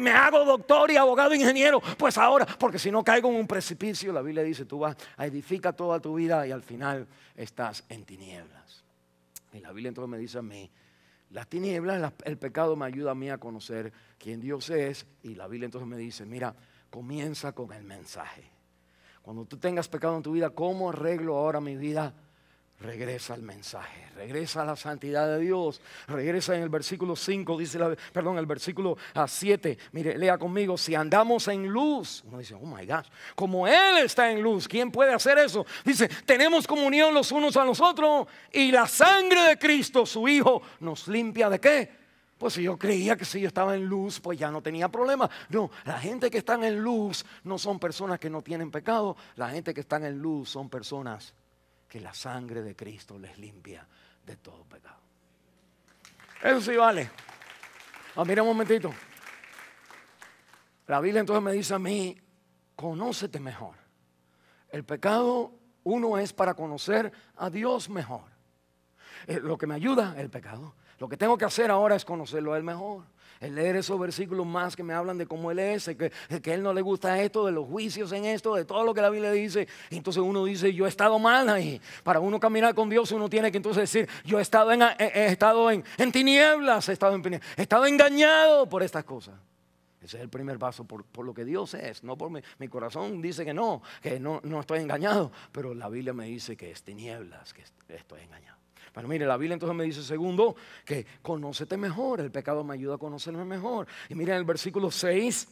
me hago doctor y abogado, ingeniero, pues ahora, porque si no caigo en un precipicio, la Biblia dice, tú vas a edificar toda tu vida y al final estás en tinieblas. Y la Biblia entonces me dice a mí, las tinieblas, el pecado me ayuda a mí a conocer quién Dios es. Y la Biblia entonces me dice, mira, comienza con el mensaje. Cuando tú tengas pecado en tu vida, ¿cómo arreglo ahora mi vida? regresa al mensaje, regresa a la santidad de Dios, regresa en el versículo 5, el versículo 7, mire, lea conmigo, si andamos en luz, uno dice, oh my gosh, como Él está en luz, ¿quién puede hacer eso? Dice, tenemos comunión los unos a los otros y la sangre de Cristo, su Hijo, nos limpia ¿de qué? Pues si yo creía que si yo estaba en luz, pues ya no tenía problema. No, la gente que está en luz no son personas que no tienen pecado, la gente que está en luz son personas que la sangre de Cristo les limpia de todo pecado. Eso sí vale. Mira un momentito. La Biblia entonces me dice a mí, conócete mejor. El pecado, uno es para conocer a Dios mejor. Lo que me ayuda, el pecado. Lo que tengo que hacer ahora es conocerlo a Él mejor. El leer esos versículos más que me hablan de cómo Él es, que a Él no le gusta esto, de los juicios en esto, de todo lo que la Biblia dice. Y entonces uno dice, yo he estado mal ahí. Para uno caminar con Dios, uno tiene que entonces decir, yo he estado en tinieblas, he estado engañado por estas cosas. Ese es el primer paso, por lo que Dios es. No por mi corazón dice que no estoy engañado. Pero la Biblia me dice que es tinieblas, que estoy engañado. Bueno, mire, la Biblia entonces me dice segundo, que conócete mejor, el pecado me ayuda a conocerme mejor. Y mira en el versículo 6,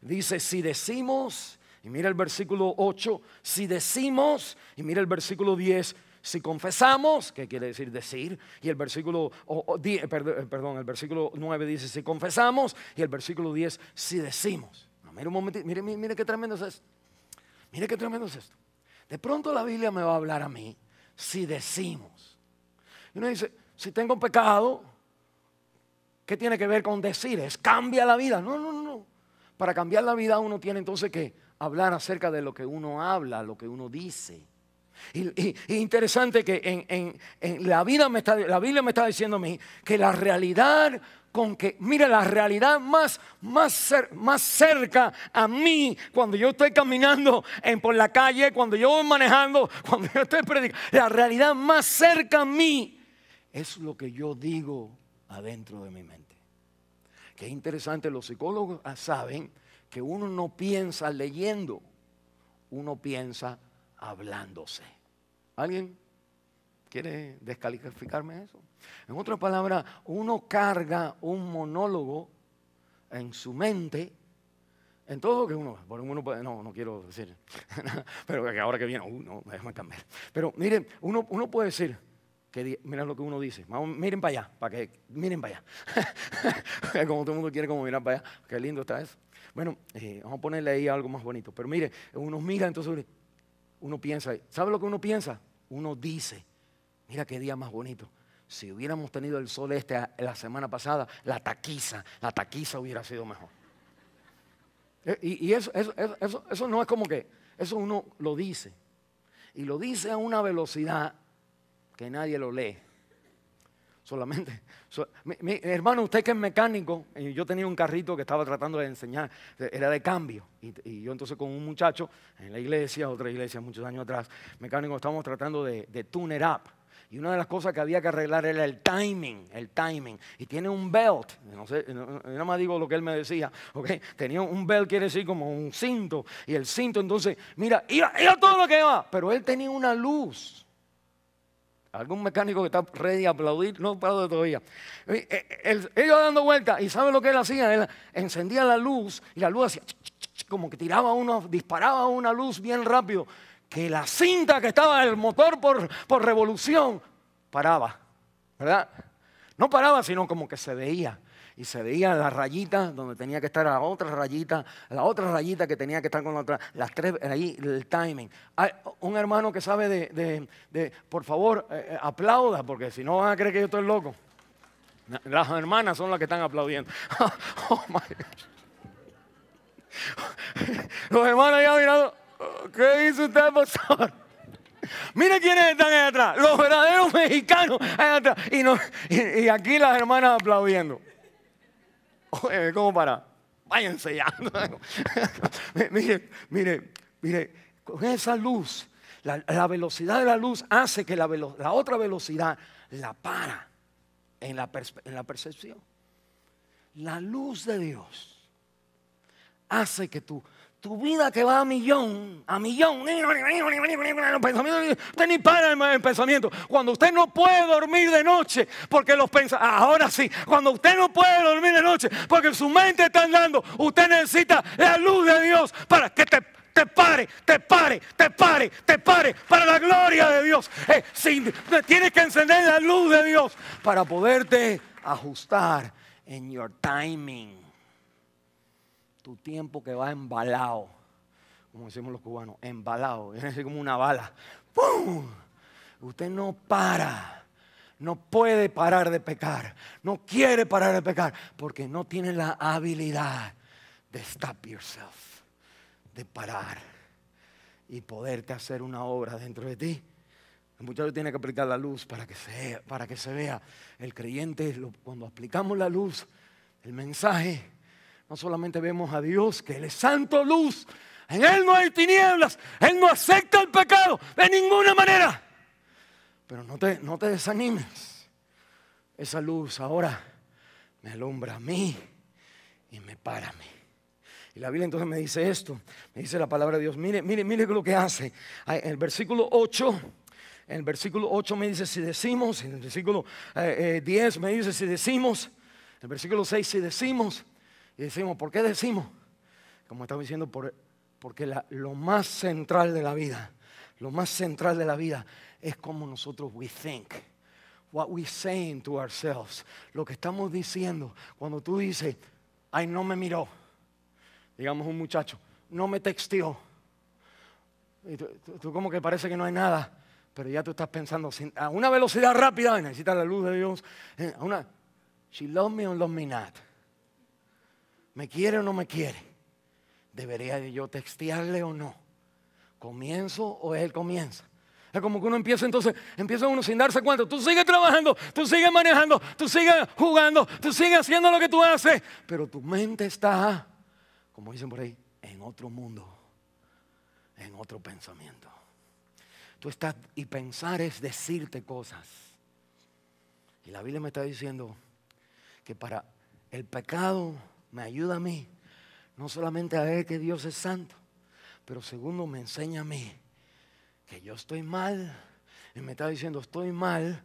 dice, si decimos, y mira el versículo 8, si decimos, y mira el versículo 10, si confesamos, ¿qué quiere decir decir? Y el versículo, el versículo 9 dice, si confesamos, y el versículo 10, si decimos. No, mire un momentito, mire qué tremendo es esto. Mire qué tremendo es esto. De pronto la Biblia me va a hablar a mí, si decimos. Y uno dice, si tengo pecado, ¿qué tiene que ver con decir? Es cambia la vida. No. Para cambiar la vida uno tiene entonces que hablar acerca de lo que uno habla, lo que uno dice. Y interesante que en la Biblia me está diciendo a mí que la realidad mira, la realidad más cerca a mí cuando yo estoy caminando por la calle, cuando yo voy manejando, cuando yo estoy predicando, la realidad más cerca a mí es lo que yo digo adentro de mi mente. Qué interesante, los psicólogos saben que uno no piensa leyendo, uno piensa hablándose. ¿Alguien quiere descalificarme eso? En otras palabras, uno carga un monólogo en su mente, en todo lo que uno puede, no quiero decir, pero que ahora que viene, no, déjame cambiar. Pero miren, uno puede decir, mira lo que uno dice, miren para allá, miren para allá. Como todo el mundo quiere como mirar para allá, qué lindo está eso. Bueno, vamos a ponerle ahí algo más bonito. Pero mire, uno mira, entonces uno piensa, ¿sabe lo que uno piensa? Uno dice, mira qué día más bonito. Si hubiéramos tenido el sol la semana pasada, la taquiza hubiera sido mejor. Y eso no es como que, eso uno lo dice. Y lo dice a una velocidad que nadie lo lee. Solamente, mi hermano, usted que es mecánico, yo tenía un carrito que estaba tratando de enseñar, era de cambio, y yo entonces con un muchacho en la iglesia, otra iglesia muchos años atrás, mecánico, estábamos tratando de tuner up, y una de las cosas que había que arreglar era el timing, y tiene un belt, no sé, nada más digo lo que él me decía, ¿okay? Tenía un belt, quiere decir como un cinto, y el cinto entonces, mira todo lo que va, pero él tenía una luz. Algún mecánico que está ready a aplaudir, no aplaude todavía. Él iba dando vueltas y ¿sabe lo que él hacía? Él encendía la luz y la luz hacía como que disparaba una luz bien rápido, que la cinta que estaba en el motor por revolución paraba, ¿verdad? No paraba, sino como que se veía. Y se veía la rayita donde tenía que estar la otra rayita que tenía que estar con la otra, las tres, ahí el timing. Hay un hermano que sabe por favor, aplauda, porque si no van a creer que yo estoy loco. Las hermanas son las que están aplaudiendo. Oh my God. Los hermanos ya mirando, ¿qué dice usted, pastor? Mire quiénes están ahí atrás, los verdaderos mexicanos ahí atrás. Y aquí las hermanas aplaudiendo. Oye, ¿cómo para? Váyanse ya. Mire, con esa luz, la velocidad de la luz hace que la otra velocidad la para en la percepción. La luz de Dios hace que Tu vida que va a millón, los pensamientos, usted ni para el pensamiento. Cuando usted no puede dormir de noche, porque los pensamientos, ahora sí, cuando usted no puede dormir de noche, porque su mente está andando, usted necesita la luz de Dios para que te pare, para la gloria de Dios. Tienes que encender la luz de Dios para poderte ajustar en your timing. Tu tiempo que va embalado, como decimos los cubanos, embalado, es como una bala. ¡Pum! Usted no para, no puede parar de pecar, no quiere parar de pecar, porque no tiene la habilidad de stop yourself, de parar y poderte hacer una obra dentro de ti. El muchacho tiene que aplicar la luz para que se vea. El creyente, cuando aplicamos la luz, el mensaje, no solamente vemos a Dios, que Él es santo luz, en Él no hay tinieblas, Él no acepta el pecado de ninguna manera. Pero no te desanimes. Esa luz ahora me alumbra a mí y me para a mí. Y la Biblia entonces me dice esto, me dice la palabra de Dios. Mire lo que hace. En el versículo 8, me dice si decimos, en el versículo 10 me dice si decimos, en el versículo 6 si decimos. Y decimos, ¿por qué decimos? Como estamos diciendo, porque lo más central de la vida, es como nosotros we think. What we saying to ourselves. Lo que estamos diciendo. Cuando tú dices, ay, no me miró. Digamos un muchacho, no me texteó. Y tú como que parece que no hay nada. Pero ya tú estás pensando a una velocidad rápida, necesitas la luz de Dios. She love me or love me not. ¿Me quiere o no me quiere? ¿Debería yo textearle o no? ¿Comienzo o él comienza? Es como que uno empieza uno sin darse cuenta. Tú sigues trabajando, tú sigues manejando, tú sigues jugando, tú sigues haciendo lo que tú haces. Pero tu mente está, como dicen por ahí, en otro mundo, en otro pensamiento. Tú estás, y pensar es decirte cosas. Y la Biblia me está diciendo que para el pecado me ayuda a mí, no solamente a ver que Dios es santo, pero segundo me enseña a mí que yo estoy mal. Y me está diciendo, estoy mal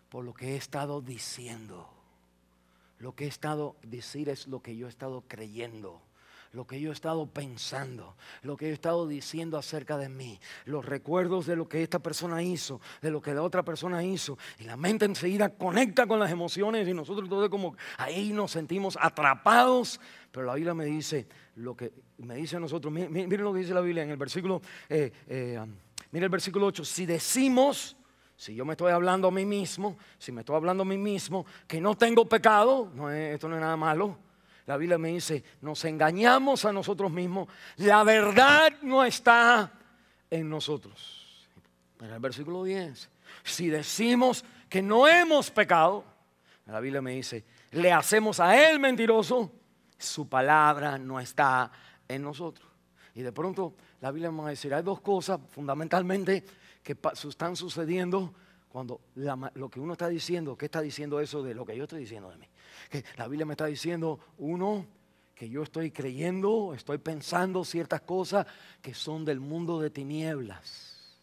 por lo que he estado diciendo. Lo que he estado diciendo es lo que yo he estado creyendo, lo que yo he estado pensando, lo que yo he estado diciendo acerca de mí, los recuerdos de lo que esta persona hizo, de lo que la otra persona hizo. Y la mente enseguida conecta con las emociones y nosotros entonces como ahí nos sentimos atrapados. Pero la Biblia me dice lo que me dice a nosotros. Miren lo que dice la Biblia en el versículo, mire el versículo 8. Si decimos, si yo me estoy hablando a mí mismo, que no tengo pecado, esto no es nada malo. La Biblia me dice, nos engañamos a nosotros mismos. La verdad no está en nosotros. En el versículo 10, si decimos que no hemos pecado, la Biblia me dice, le hacemos a él mentiroso, su palabra no está en nosotros. Y de pronto la Biblia me va a decir, hay dos cosas fundamentalmente que están sucediendo cuando lo que uno está diciendo, ¿qué está diciendo eso de lo que yo estoy diciendo de mí? Que la Biblia me está diciendo, uno, que yo estoy creyendo, estoy pensando ciertas cosas que son del mundo de tinieblas.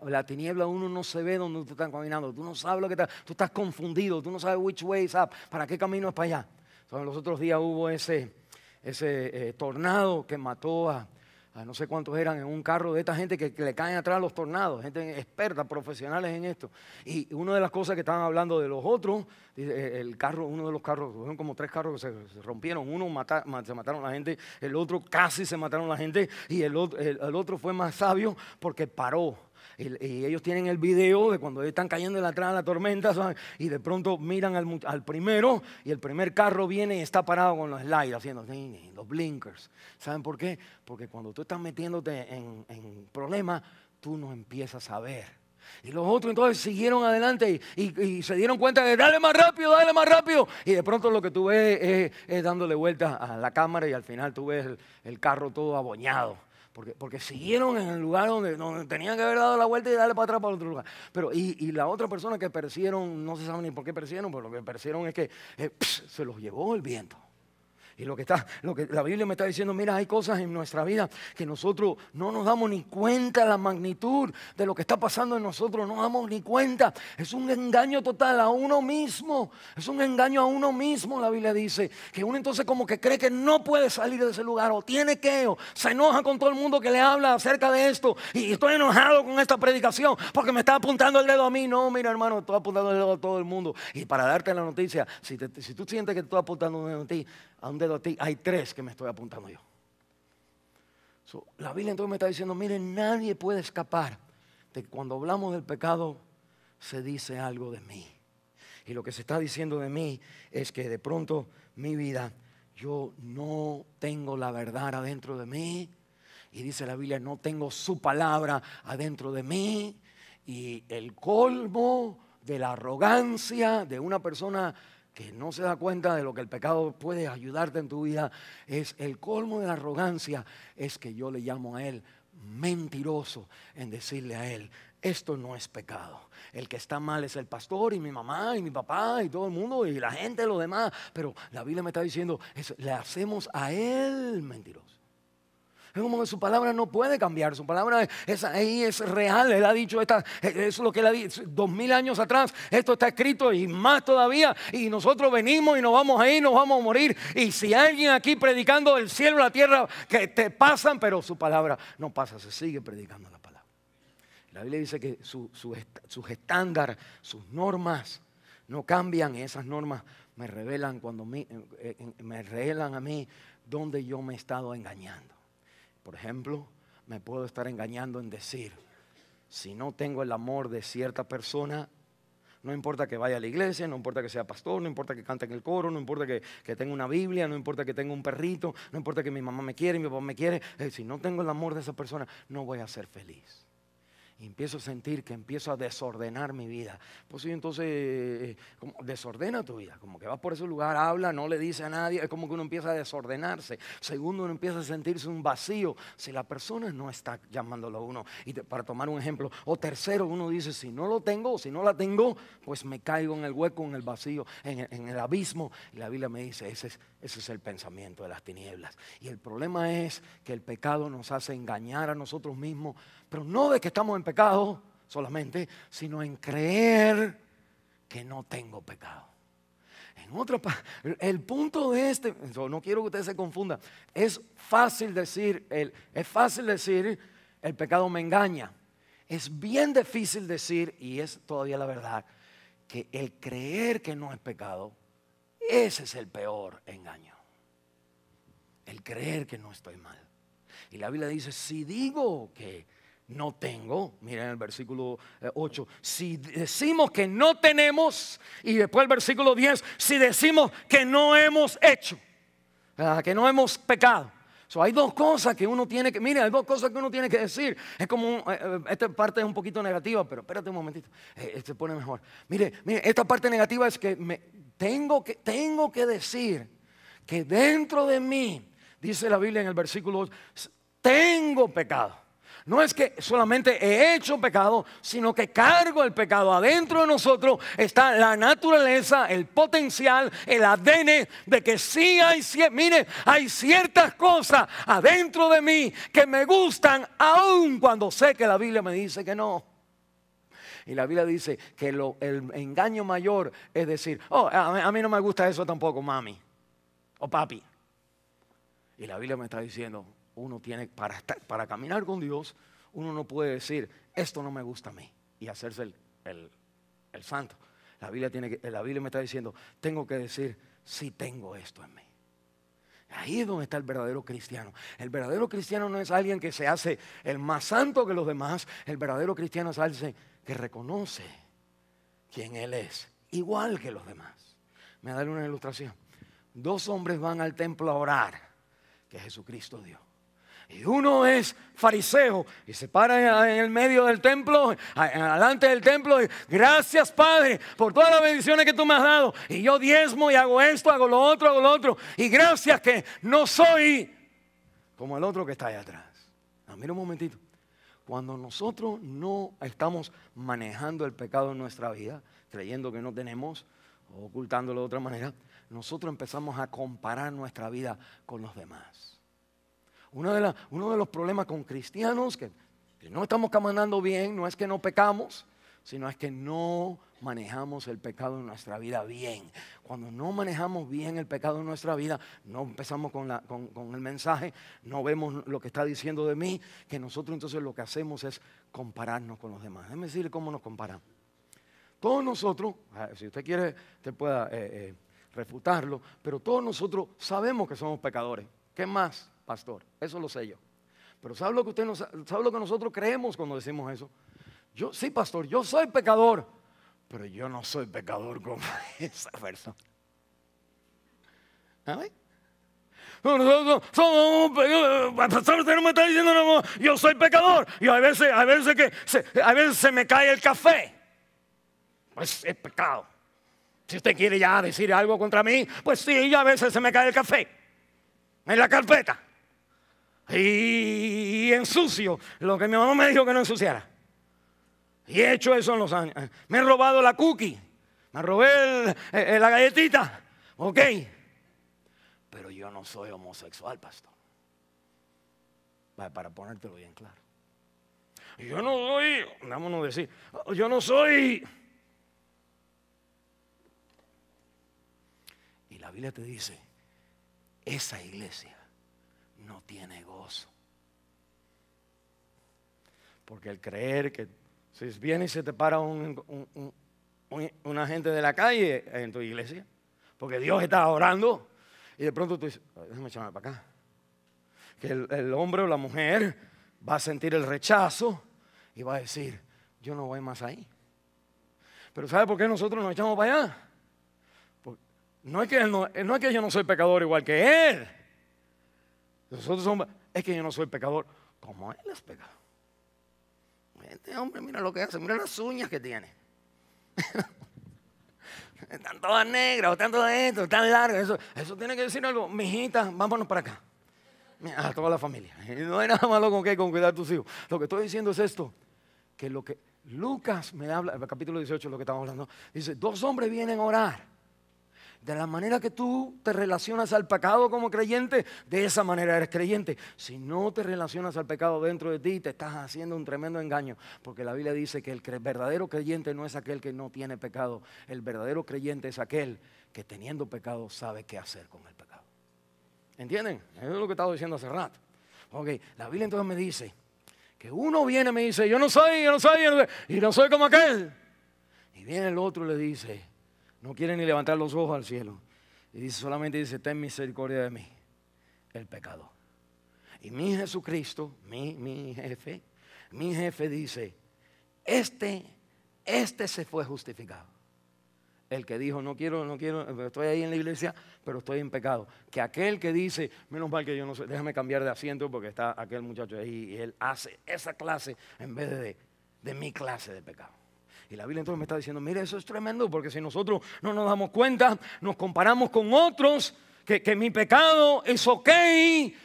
La tiniebla uno no se ve donde tú estás caminando, tú no sabes lo que está, tú estás confundido, tú no sabes which way is up, para qué camino es para allá. Entonces, los otros días hubo ese tornado que mató a no sé cuántos eran en un carro de esta gente que le caen atrás los tornados, gente experta, profesionales en esto. Y una de las cosas que estaban hablando de los otros, uno de los carros, fueron como 3 carros que se rompieron. Uno se mataron a la gente, el otro casi se mataron a la gente y el otro fue más sabio porque paró. Y ellos tienen el video de cuando están cayendo en la entrada de la tormenta, ¿saben? Y de pronto miran al primero y el primer carro viene y está parado con los slides haciendo los blinkers. ¿Saben por qué? Porque cuando tú estás metiéndote en problemas, tú no empiezas a ver. Y los otros entonces siguieron adelante y se dieron cuenta de dale más rápido. Y de pronto lo que tú ves es dándole vuelta a la cámara y al final tú ves el carro todo aboñado. Porque siguieron en el lugar donde tenían que haber dado la vuelta y darle para atrás para otro lugar. Pero y la otra persona que perecieron, no se sabe ni por qué perecieron, pero lo que perecieron es que se los llevó el viento. Y lo que la Biblia me está diciendo, mira, hay cosas en nuestra vida que nosotros no nos damos ni cuenta de la magnitud de lo que está pasando en nosotros, no nos damos ni cuenta. Es un engaño total a uno mismo, es un engaño a uno mismo. La Biblia dice que uno entonces como que cree que no puede salir de ese lugar, o tiene que, o se enoja con todo el mundo que le habla acerca de esto, y estoy enojado con esta predicación porque me está apuntando el dedo a mí. No, mira hermano, estoy apuntando el dedo a todo el mundo. Y para darte la noticia, si tú sientes que te estoy apuntando un dedo a ti, hay 3 que me estoy apuntando yo. La Biblia entonces me está diciendo, miren, nadie puede escapar de que cuando hablamos del pecado se dice algo de mí. Y lo que se está diciendo de mí es que de pronto mi vida, yo no tengo la verdad adentro de mí. Y dice la Biblia, no tengo su palabra adentro de mí. Y el colmo de la arrogancia de una persona que no se da cuenta de lo que el pecado puede ayudarte en tu vida, es el colmo de la arrogancia, es que yo le llamo a él mentiroso en decirle a él, esto no es pecado. El que está mal es el pastor y mi mamá y mi papá y todo el mundo y la gente y los demás. Pero la Biblia me está diciendo, le hacemos a él mentiroso. Es como que su palabra no puede cambiar, su palabra es real. Él ha dicho, es lo que él ha dicho 2000 años atrás, esto está escrito y más todavía. Y nosotros venimos y nos vamos a ir, nos vamos a morir. Y si alguien aquí predicando el cielo y la tierra que te pasan, pero su palabra no pasa, se sigue predicando la palabra. La Biblia dice que sus estándares, sus normas no cambian, y esas normas me revelan me revelan a mí donde yo me he estado engañando. Por ejemplo, me puedo estar engañando en decir, si no tengo el amor de cierta persona, no importa que vaya a la iglesia, no importa que sea pastor, no importa que cante en el coro, no importa que tenga una Biblia, no importa que tenga un perrito, no importa que mi mamá me quiere y mi papá me quiere, si no tengo el amor de esa persona, no voy a ser feliz. Y empiezo a sentir que empiezo a desordenar mi vida. Pues sí, entonces, como desordena tu vida. Como que vas por ese lugar, habla, no le dice a nadie. Es como que uno empieza a desordenarse. Segundo, uno empieza a sentirse un vacío si la persona no está llamándolo a uno. Y para tomar un ejemplo. O tercero, uno dice, si no lo tengo, o si no la tengo, pues me caigo en el hueco, en el vacío, en el abismo. Y la Biblia me dice, ese es el pensamiento de las tinieblas. Y el problema es que el pecado nos hace engañar a nosotros mismos. Pero no de que estamos en pecado solamente, sino en creer que no tengo pecado. El punto de no quiero que ustedes se confundan. Es fácil decir el pecado me engaña. Es bien difícil decir, y es todavía la verdad, que el creer que no es pecado, ese es el peor engaño. El creer que no estoy mal. Y la Biblia dice, si digo que no tengo, miren el versículo 8, si decimos que no tenemos, y después el versículo 10, si decimos que no hemos hecho, que no hemos pecado. Hay dos cosas que uno tiene que, hay dos cosas que uno tiene que decir. Es como, esta parte es un poquito negativa, pero espérate un momentito, se pone mejor. Mire, esta parte negativa es que tengo que decir que dentro de mí, dice la Biblia en el versículo 8, tengo pecado. No es que solamente he hecho pecado, sino que cargo el pecado. Adentro de nosotros está la naturaleza, el potencial, el ADN de que sí hay ciertas cosas adentro de mí que me gustan, aun cuando sé que la Biblia me dice que no. Y la Biblia dice que el engaño mayor es decir, a mí no me gusta eso tampoco, mami o papi. Y la Biblia me está diciendo, uno tiene, para caminar con Dios, uno no puede decir, esto no me gusta a mí, y hacerse el santo. La Biblia me está diciendo, tengo que decir, sí tengo esto en mí. Ahí es donde está el verdadero cristiano. El verdadero cristiano no es alguien que se hace el más santo que los demás. El verdadero cristiano es alguien que reconoce quién él es, igual que los demás. Me daré una ilustración. 2 hombres van al templo a orar, que Jesucristo dio. Y uno es fariseo y se para en el medio del templo, delante del templo, y gracias Padre por todas las bendiciones que tú me has dado. Y yo diezmo y hago esto, hago lo otro. Y gracias que no soy como el otro que está allá atrás. Mira un momentito. Cuando nosotros no estamos manejando el pecado en nuestra vida, creyendo que no tenemos, o ocultándolo de otra manera, nosotros empezamos a comparar nuestra vida con los demás. Uno de los problemas con cristianos que no estamos caminando bien, no es que no pecamos, sino es que no manejamos el pecado en nuestra vida bien. Cuando no manejamos bien el pecado en nuestra vida, no empezamos con el mensaje, no vemos lo que está diciendo de mí, que nosotros entonces lo que hacemos es compararnos con los demás. Déjeme decirle cómo nos comparamos. Todos nosotros, si usted quiere, usted pueda refutarlo, pero todos nosotros sabemos que somos pecadores. ¿Qué más, pastor? Eso lo sé yo. Pero ¿sabe lo que sabe lo que nosotros creemos cuando decimos eso? Sí, pastor, yo soy pecador, pero yo no soy pecador como esa persona. ¿Sabes? Nosotros somos pecadores. Pastor, usted no me está diciendo no, yo soy pecador. Y a veces se me cae el café. Pues es pecado. Si usted quiere ya decir algo contra mí, pues sí, a veces se me cae el café en la carpeta. Y ensucio lo que mi mamá me dijo que no ensuciara. Y he hecho eso en los años. Me he robado la cookie. Me robé la galletita. Ok. Pero yo no soy homosexual, pastor. Para ponértelo bien claro. Yo no soy, vámonos a decir, yo no soy. Y la Biblia te dice, esa iglesia no tiene gozo. Porque el creer que si viene y se te para una gente de la calle en tu iglesia, porque Dios está orando, y de pronto tú dices, déjame echarme para acá. Que el hombre o la mujer va a sentir el rechazo y va a decir, yo no voy más ahí. Pero ¿sabe por qué nosotros nos echamos para allá? No es que yo no soy pecador igual que él. Es que yo no soy pecador como él es pecador. Este hombre, mira lo que hace, mira las uñas que tiene. Están todas negras, o están todas esto, están largas. Eso tiene que decir algo. Mijita, vámonos para acá. A toda la familia. No hay nada malo con cuidar a tus hijos. Lo que estoy diciendo es esto, que lo que Lucas me habla, el capítulo 18, lo que estamos hablando, dice, 2 hombres vienen a orar. De la manera que tú te relacionas al pecado como creyente, de esa manera eres creyente. Si no te relacionas al pecado dentro de ti, te estás haciendo un tremendo engaño. Porque la Biblia dice que el verdadero creyente no es aquel que no tiene pecado. El verdadero creyente es aquel que teniendo pecado sabe qué hacer con el pecado. ¿Entienden? Eso es lo que estaba diciendo hace rato. Ok, la Biblia entonces me dice que uno viene y me dice, yo no soy, y no soy como aquel. Y viene el otro y le dice, no quiere ni levantar los ojos al cielo. Y solamente dice, ten misericordia de mí, el pecador. Y mi Jesucristo, mi jefe dice, este se fue justificado. El que dijo, no quiero, estoy ahí en la iglesia, pero estoy en pecado. Que aquel que dice, menos mal que yo no sé, déjame cambiar de asiento porque está aquel muchacho ahí y él hace esa clase en vez de mi clase de pecado. Y la Biblia entonces me está diciendo, mire, eso es tremendo, porque si nosotros no nos damos cuenta, nos comparamos con otros, que mi pecado es ok,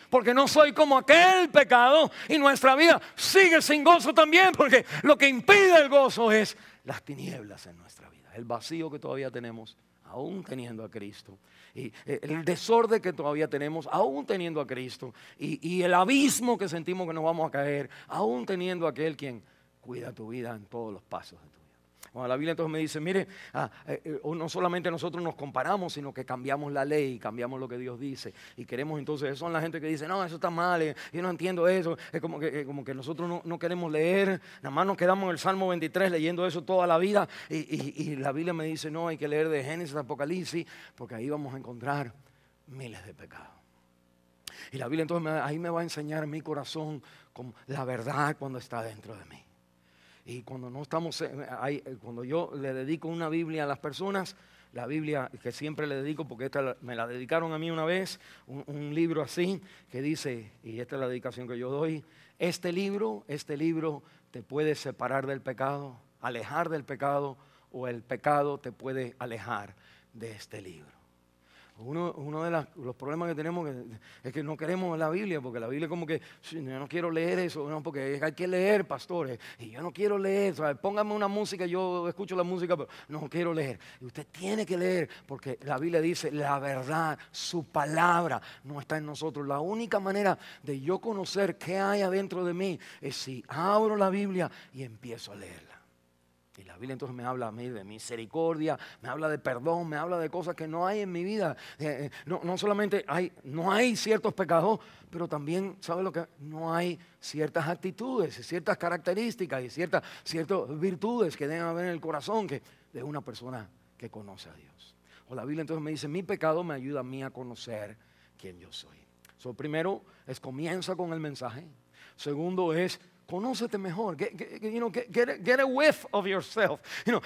porque no soy como aquel pecado, y nuestra vida sigue sin gozo también, porque lo que impide el gozo es las tinieblas en nuestra vida, el vacío que todavía tenemos, aún teniendo a Cristo, y el desorden que todavía tenemos, aún teniendo a Cristo, y el abismo que sentimos que nos vamos a caer, aún teniendo a aquel quien cuida tu vida en todos los pasos de tu vida. Bueno, la Biblia entonces me dice, mire, no solamente nosotros nos comparamos, sino que cambiamos la ley, cambiamos lo que Dios dice. Y queremos entonces, son la gente que dice, no, eso está mal, yo no entiendo eso. Es como que nosotros no queremos leer, nada más nos quedamos en el Salmo 23 leyendo eso toda la vida. Y la Biblia me dice, no, hay que leer de Génesis a Apocalipsis, porque ahí vamos a encontrar miles de pecados. Y la Biblia entonces ahí me va a enseñar mi corazón con la verdad cuando está dentro de mí. Y cuando no estamos, cuando yo le dedico una Biblia a las personas, la Biblia que siempre le dedico, porque esta me la dedicaron a mí una vez, un libro así, que dice, y esta es la dedicación que yo doy, este libro te puede separar del pecado, alejar del pecado, o el pecado te puede alejar de este libro. Uno de los problemas que tenemos es que no queremos la Biblia, porque la Biblia como que, sí, yo no quiero leer eso, no, porque hay que leer, pastores, y yo no quiero leer, ¿sabes? Póngame una música, yo escucho la música, pero no quiero leer. Y usted tiene que leer, porque la Biblia dice, la verdad, su palabra no está en nosotros. La única manera de yo conocer qué hay adentro de mí es si abro la Biblia y empiezo a leerla. Y la Biblia entonces me habla a mí de misericordia, me habla de perdón, me habla de cosas que no hay en mi vida. No solamente no hay ciertos pecados, pero también, ¿sabe lo que? No hay ciertas actitudes, ciertas características y ciertas virtudes que deben haber en el corazón de una persona que conoce a Dios. O la Biblia entonces me dice, mi pecado me ayuda a mí a conocer quién yo soy. Primero comienza con el mensaje. Segundo es, conócete mejor. Get a whiff of yourself.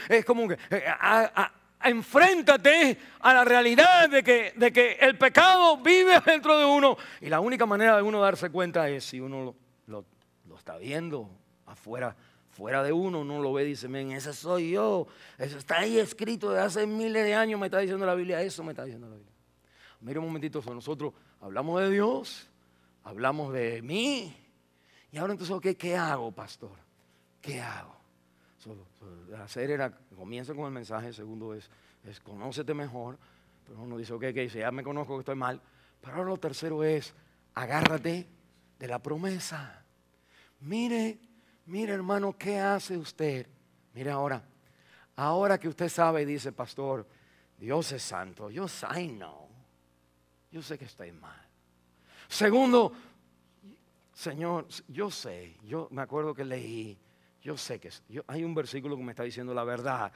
Es como que enfréntate a la realidad de que el pecado vive dentro de uno. Y la única manera de uno darse cuenta es si uno lo está viendo afuera. Fuera de uno lo ve y dice, men, ese soy yo. Eso está ahí escrito de hace miles de años, me está diciendo la Biblia. Eso me está diciendo la Biblia. Mira un momentito, nosotros hablamos de Dios, hablamos de mí. Y ahora entonces, ¿qué hago, pastor? ¿Qué hago? La serie comienza con el mensaje. Segundo es conócete mejor. Pero uno dice, ok, si ya me conozco que estoy mal. Pero ahora lo tercero es, agárrate de la promesa. Mire hermano, ¿qué hace usted? Mire ahora que usted sabe y dice, pastor, Dios es santo. Yo sé que estoy mal. Segundo, Señor, yo me acuerdo que leí, hay un versículo que me está diciendo la verdad.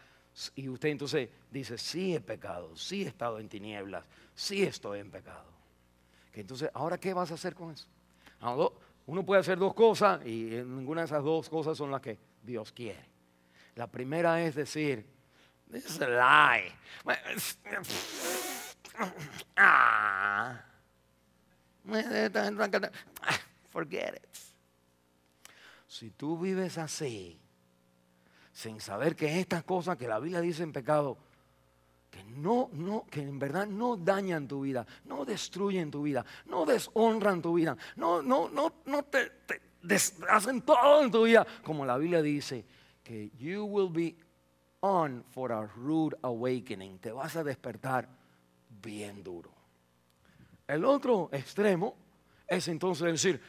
Y usted entonces dice, sí he pecado, sí he estado en tinieblas, sí estoy en pecado. Que entonces, ¿ahora qué vas a hacer con eso? Uno puede hacer dos cosas y ninguna de esas dos cosas son las que Dios quiere. La primera es decir, this is a lie. Forget it. Si tú vives así, sin saber que estas cosas que la Biblia dice en pecado, que en verdad no dañan tu vida, no destruyen tu vida, no deshonran tu vida, no te hacen todo en tu vida, como la Biblia dice, que you will be on for a rude awakening, te vas a despertar bien duro. El otro extremo es entonces decir,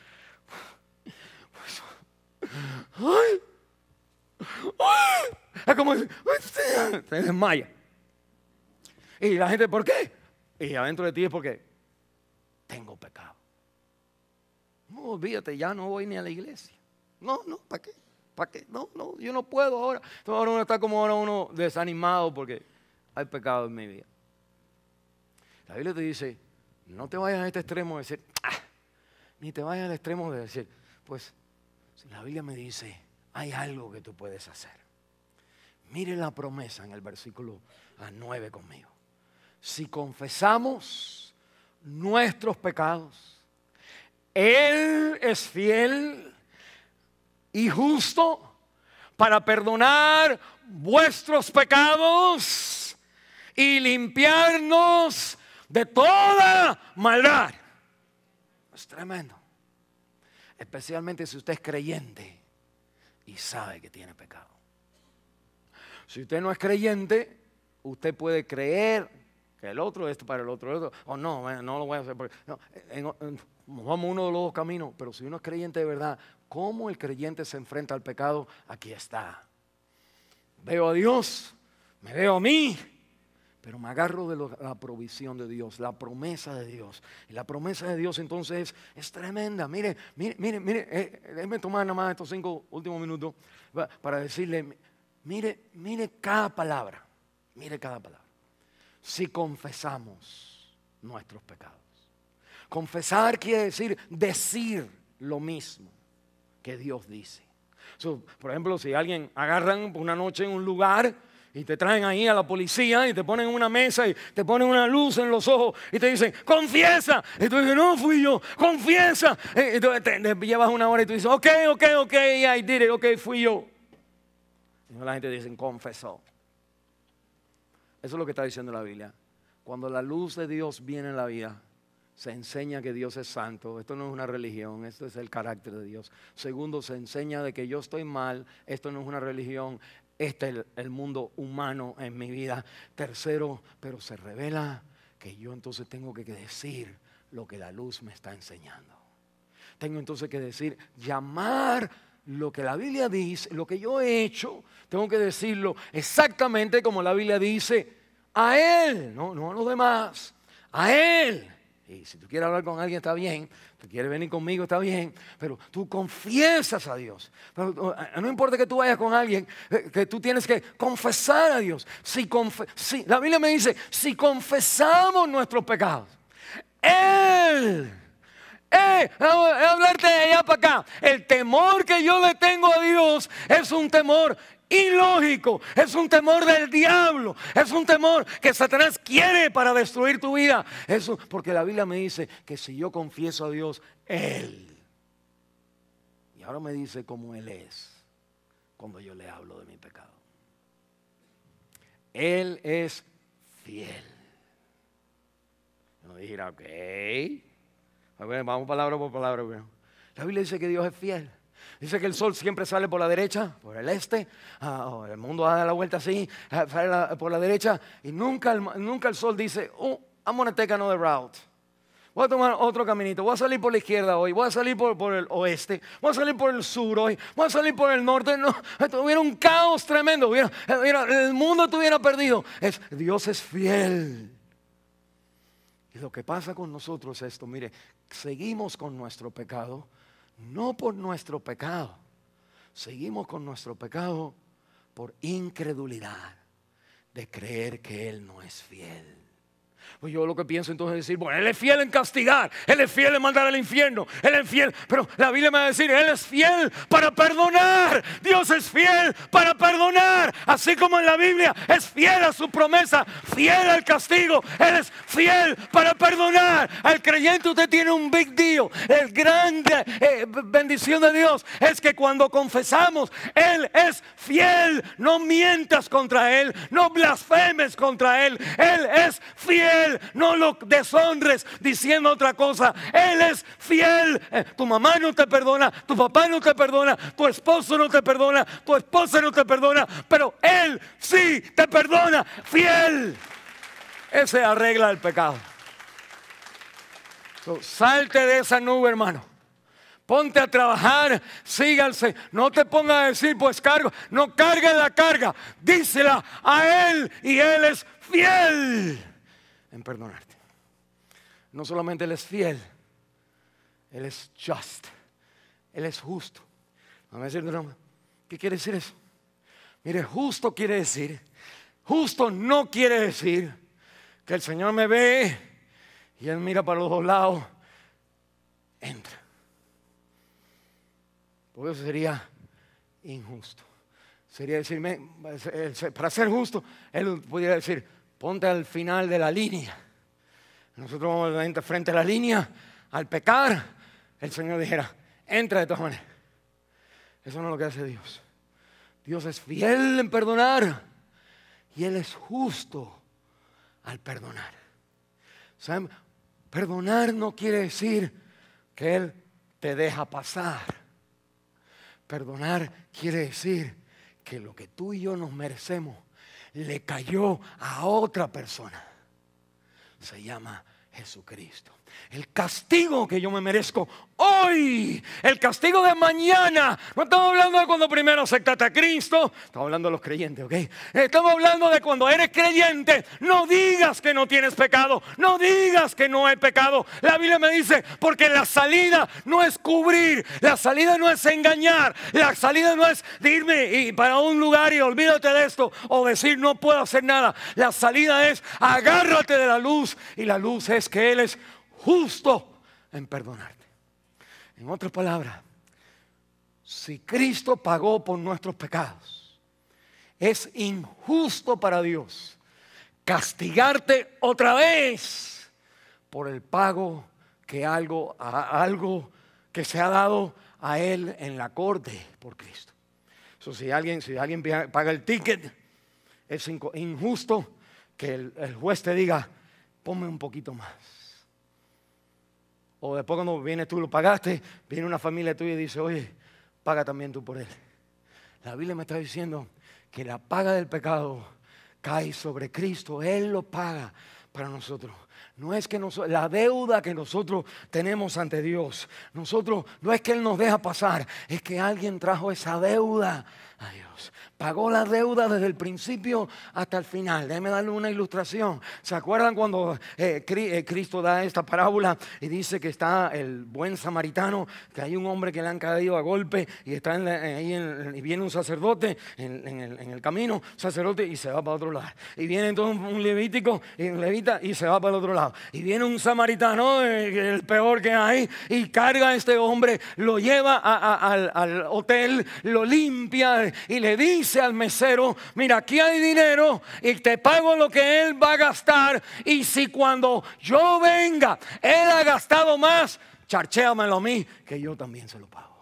es como decir, te desmaya. Y la gente, ¿por qué? Y adentro de ti es porque tengo pecado. No, olvídate, ya no voy ni a la iglesia. No, ¿para qué? ¿Para qué? No, yo no puedo ahora. Entonces ahora uno está como ahora uno desanimado porque hay pecado en mi vida. La Biblia te dice, no te vayas a este extremo de decir, ni te vayas al extremo de decir, pues, si la Biblia me dice, hay algo que tú puedes hacer. Mire la promesa en el versículo 9 conmigo. Si confesamos nuestros pecados, Él es fiel y justo para perdonar vuestros pecados y limpiarnos de toda maldad. Es tremendo. Especialmente si usted es creyente y sabe que tiene pecado. Si usted no es creyente, usted puede creer que el otro es para el otro, o no lo voy a hacer. Vamos uno de los dos caminos, pero si uno es creyente de verdad, ¿cómo el creyente se enfrenta al pecado? Aquí está. Veo a Dios, me veo a mí, pero me agarro de la provisión de Dios, la promesa de Dios. Y la promesa de Dios entonces es tremenda. Mire, déjeme tomar nada más estos 5 últimos minutos para decirle, mire cada palabra, Si confesamos nuestros pecados. Confesar quiere decir lo mismo que Dios dice. Por ejemplo, si alguien agarran una noche en un lugar y te traen ahí a la policía y te ponen en una mesa y te ponen una luz en los ojos y te dicen, confiesa. Y tú dices, no fui yo, confiesa. Y tú te llevas una hora y tú dices, ok, I did it, ok, fui yo. Y la gente dice, confesó. Eso es lo que está diciendo la Biblia. Cuando la luz de Dios viene en la vida, se enseña que Dios es santo. Esto no es una religión, esto es el carácter de Dios. Segundo, se enseña de que yo estoy mal. Esto no es una religión, este es el mundo humano en mi vida. Tercero, pero se revela que yo entonces tengo que decir lo que la luz me está enseñando. Tengo entonces que decir, llamar lo que la Biblia dice, lo que yo he hecho, tengo que decirlo exactamente como la Biblia dice, a Él, no a los demás, a Él. Y si tú quieres hablar con alguien está bien, tú quieres venir conmigo está bien, pero tú confiesas a Dios. Pero no importa que tú vayas con alguien, que tú tienes que confesar a Dios. Si la Biblia me dice, si confesamos nuestros pecados, Él... hablarte de allá para acá. El temor que yo le tengo a Dios es un temor ilógico, es un temor del diablo, es un temor que Satanás quiere para destruir tu vida. Eso, porque la Biblia me dice que si yo confieso a Dios, Él. Y ahora me dice cómo Él es cuando yo le hablo de mi pecado. Él es fiel. No dijera, ok. A ver, vamos palabra por palabra. La Biblia dice que Dios es fiel. Dice que el sol siempre sale por la derecha, por el este. El mundo da la vuelta así, sale por la derecha. Y nunca el sol dice, I'm going to take another route. Voy a tomar otro caminito. Voy a salir por la izquierda hoy. Voy a salir por el oeste. Voy a salir por el sur hoy. Voy a salir por el norte. No, hubiera un caos tremendo. El mundo estuviera perdido. Dios es fiel. Y lo que pasa con nosotros es esto, mire, seguimos con nuestro pecado, no por nuestro pecado, seguimos con nuestro pecado por incredulidad de creer que Él no es fiel. Pues yo lo que pienso entonces es decir, bueno, Él es fiel en castigar, Él es fiel en mandar al infierno, Él es fiel, pero la Biblia me va a decir, Él es fiel para perdonar, Dios es fiel para perdonar, así como en la Biblia es fiel a su promesa, fiel al castigo, Él es fiel para perdonar. Al creyente usted tiene un big deal, el grande bendición de Dios es que cuando confesamos, Él es fiel, no mientas contra Él, no blasfemes contra Él, Él es fiel. No lo deshonres diciendo otra cosa. Él es fiel. Tu mamá no te perdona, tu papá no te perdona, tu esposo no te perdona, tu esposa no te perdona, pero Él sí te perdona. Fiel. Ese arregla el pecado. Salte de esa nube, hermano. Ponte a trabajar, síganse. No te pongas a decir, pues cargo. No cargues la carga. Dísela a Él y Él es fiel en perdonarte. No solamente Él es fiel, Él es just, Él es justo. Vamos a decir, no, ¿qué quiere decir eso? Mire, justo quiere decir, justo no quiere decir que el Señor me ve y Él mira para los dos lados, entra. Porque eso sería injusto. Sería decirme, para ser justo, Él pudiera decir, ponte al final de la línea. Nosotros vamos frente a la línea, al pecar, el Señor dijera, entra de todas maneras. Eso no es lo que hace Dios. Dios es fiel en perdonar y Él es justo al perdonar. ¿Saben? Perdonar no quiere decir que Él te deja pasar. Perdonar quiere decir que lo que tú y yo nos merecemos le cayó a otra persona. Se llama Jesucristo. El castigo que yo me merezco hoy, el castigo de mañana. No estamos hablando de cuando primero aceptaste a Cristo, estamos hablando de los creyentes, ¿ok? Estamos hablando de cuando eres creyente. No digas que no tienes pecado, no digas que no hay pecado. La Biblia me dice, porque la salida no es cubrir, la salida no es engañar, la salida no es de irme para un lugar y olvídate de esto o decir no puedo hacer nada. La salida es agárrate de la luz y la luz es que Él es justo en perdonarte. En otras palabras, si Cristo pagó por nuestros pecados, es injusto para Dios castigarte otra vez por el pago que algo que se ha dado a Él en la corte por Cristo. Si alguien paga el ticket, es injusto que el juez te diga, ponme un poquito más. O después cuando vienes tú lo pagaste, viene una familia tuya y dice, oye, paga también tú por él. La Biblia me está diciendo que la paga del pecado cae sobre Cristo. Él lo paga para nosotros. No es que la deuda que nosotros tenemos ante Dios, nosotros no es que Él nos deja pasar, es que alguien trajo esa deuda a Dios. Pagó la deuda desde el principio hasta el final. Déjenme darle una ilustración. ¿Se acuerdan cuando Cristo da esta parábola y dice que está el buen samaritano, que hay un hombre que le han caído a golpe y está y viene un sacerdote en el camino, sacerdote, y se va para otro lado? Y viene entonces un levítico y un levita y se va para el otro lado. Y viene un samaritano, el peor que hay, y carga a este hombre, lo lleva al hotel, lo limpia y le dice al mesero, mira, aquí hay dinero y te pago lo que él va a gastar, y si cuando yo venga él ha gastado más, charchéamelo a mí, que yo también se lo pago.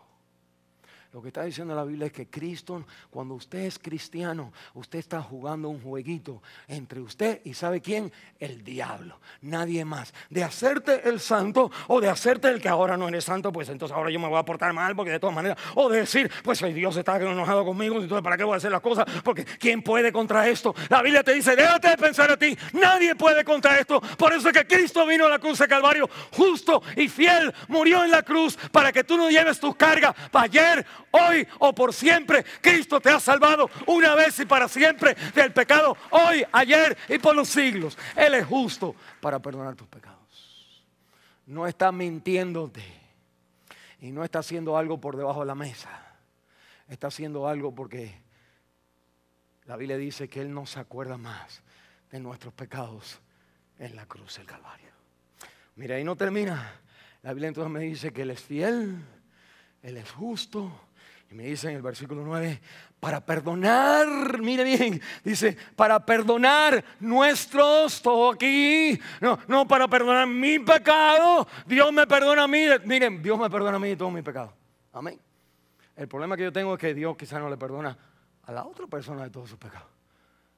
Lo que está diciendo la Biblia es que Cristo, cuando usted es cristiano, usted está jugando un jueguito entre usted y ¿sabe quién? El diablo, nadie más. De hacerte el santo o de hacerte el que ahora no eres santo, pues entonces ahora yo me voy a portar mal porque de todas maneras, o de decir, pues Dios está enojado conmigo, entonces ¿para qué voy a hacer las cosas? Porque ¿quién puede contra esto? La Biblia te dice, déjate de pensar a ti, nadie puede contra esto. Por eso es que Cristo vino a la cruz de Calvario, justo y fiel, murió en la cruz para que tú no lleves tus cargas para ayer, hoy o por siempre. Cristo te ha salvado una vez y para siempre del pecado, hoy, ayer y por los siglos. Él es justo para perdonar tus pecados. No está mintiéndote y no está haciendo algo por debajo de la mesa. Está haciendo algo porque la Biblia dice que Él no se acuerda más de nuestros pecados en la cruz del Calvario. Mira, ahí no termina. La Biblia entonces me dice que Él es fiel, Él es justo. Y me dice en el versículo 9, para perdonar, mire bien, dice, para perdonar nuestros, todo aquí, no para perdonar mi pecado, Dios me perdona a mí, miren, Dios me perdona a mí de todo mi pecado. Amén. El problema que yo tengo es que Dios quizás no le perdona a la otra persona de todos sus pecados.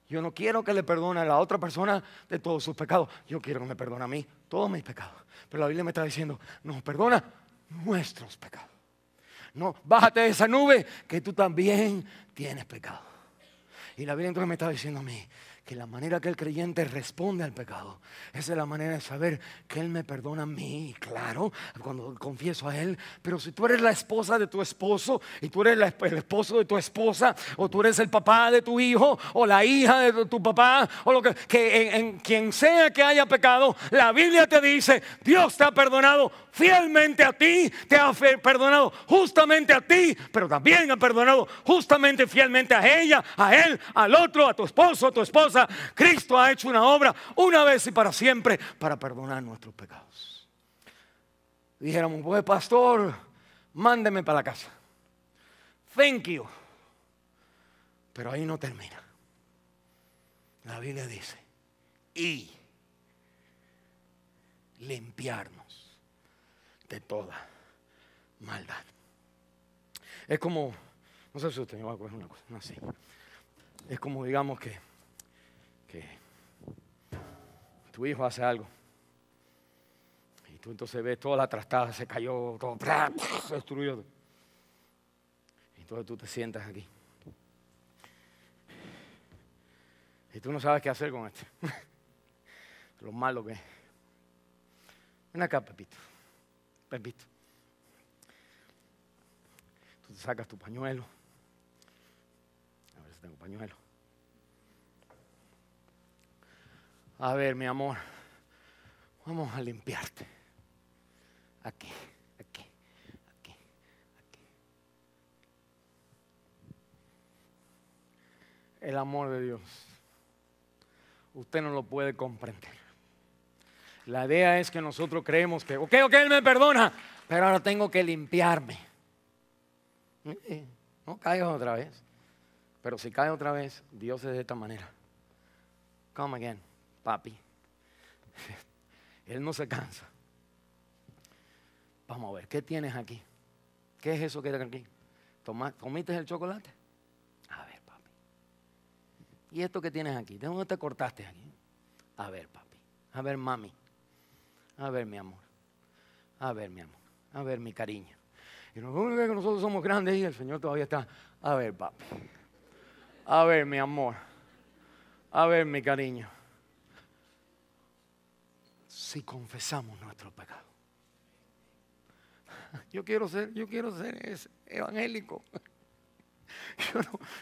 Yo no quiero que le perdone a la otra persona de todos sus pecados. Yo quiero que me perdone a mí todos mis pecados. Pero la Biblia me está diciendo, nos perdona nuestros pecados. No, bájate de esa nube que tú también tienes pecado. Y la Biblia entonces me está diciendo a mí que la manera que el creyente responde al pecado, esa es la manera de saber que Él me perdona a mí, claro, cuando confieso a Él. Pero si tú eres la esposa de tu esposo y tú eres el esposo de tu esposa, o tú eres el papá de tu hijo o la hija de tu papá, o lo que en quien sea que haya pecado, la Biblia te dice, Dios te ha perdonado fielmente a ti, te ha perdonado justamente a ti, pero también ha perdonado justamente, fielmente a ella, a él, al otro, a tu esposo, a tu esposa. Cristo ha hecho una obra una vez y para siempre para perdonar nuestros pecados. Dijéramos, pues pastor, mándeme para la casa. Thank you. Pero ahí no termina. La Biblia dice, y limpiarnos de toda maldad. Es como, no sé si usted me va a coger una cosa, no así. Es como digamos que tu hijo hace algo y tú entonces ves toda la trastada, se cayó, todo se destruyó. Entonces tú te sientas aquí y tú no sabes qué hacer con esto. Lo malo que es. Ven acá, Pepito. Tú te sacas tu pañuelo. A ver si tengo pañuelo. A ver, mi amor, vamos a limpiarte. Aquí. El amor de Dios, usted no lo puede comprender. La idea es que nosotros creemos que, ok, Él me perdona, pero ahora tengo que limpiarme. No caigas otra vez. Pero si caes otra vez, Dios es de esta manera. Come again. Papi, Él no se cansa. Vamos a ver, ¿qué tienes aquí? ¿Qué es eso que tienes aquí? ¿Comiste el chocolate? A ver, papi. ¿Y esto que tienes aquí? ¿De dónde te cortaste aquí? A ver, papi. A ver, mami. A ver, mi amor. A ver, mi amor. A ver, mi cariño. Y nosotros somos grandes y el Señor todavía está. A ver, papi. A ver, mi amor. A ver, mi cariño. Si confesamos nuestro pecado. Yo quiero ser evangélico.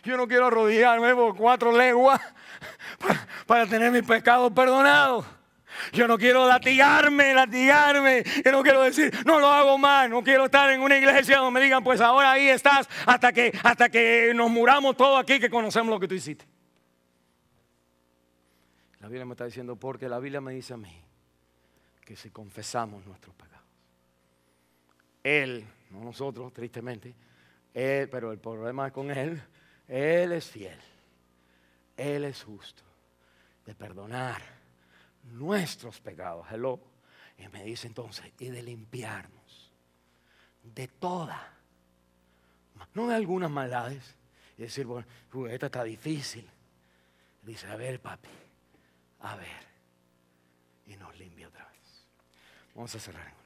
Yo no quiero arrodillarme por 4 leguas para tener mis pecados perdonados. Yo no quiero latigarme. Yo no quiero decir, no lo hago más. No quiero estar en una iglesia donde me digan, pues ahora ahí estás hasta que nos muramos todos aquí que conocemos lo que tú hiciste. La Biblia me está diciendo, porque la Biblia me dice a mí que si confesamos nuestros pecados, Él, no nosotros, tristemente, Él, pero el problema es con Él es fiel, Él es justo de perdonar nuestros pecados. Hello. Y me dice entonces, y de limpiarnos de toda, no de algunas maldades, y decir, bueno, esta está difícil. Dice, a ver, papi, a ver, y nos limpia otra vez. Vamos a cerrar.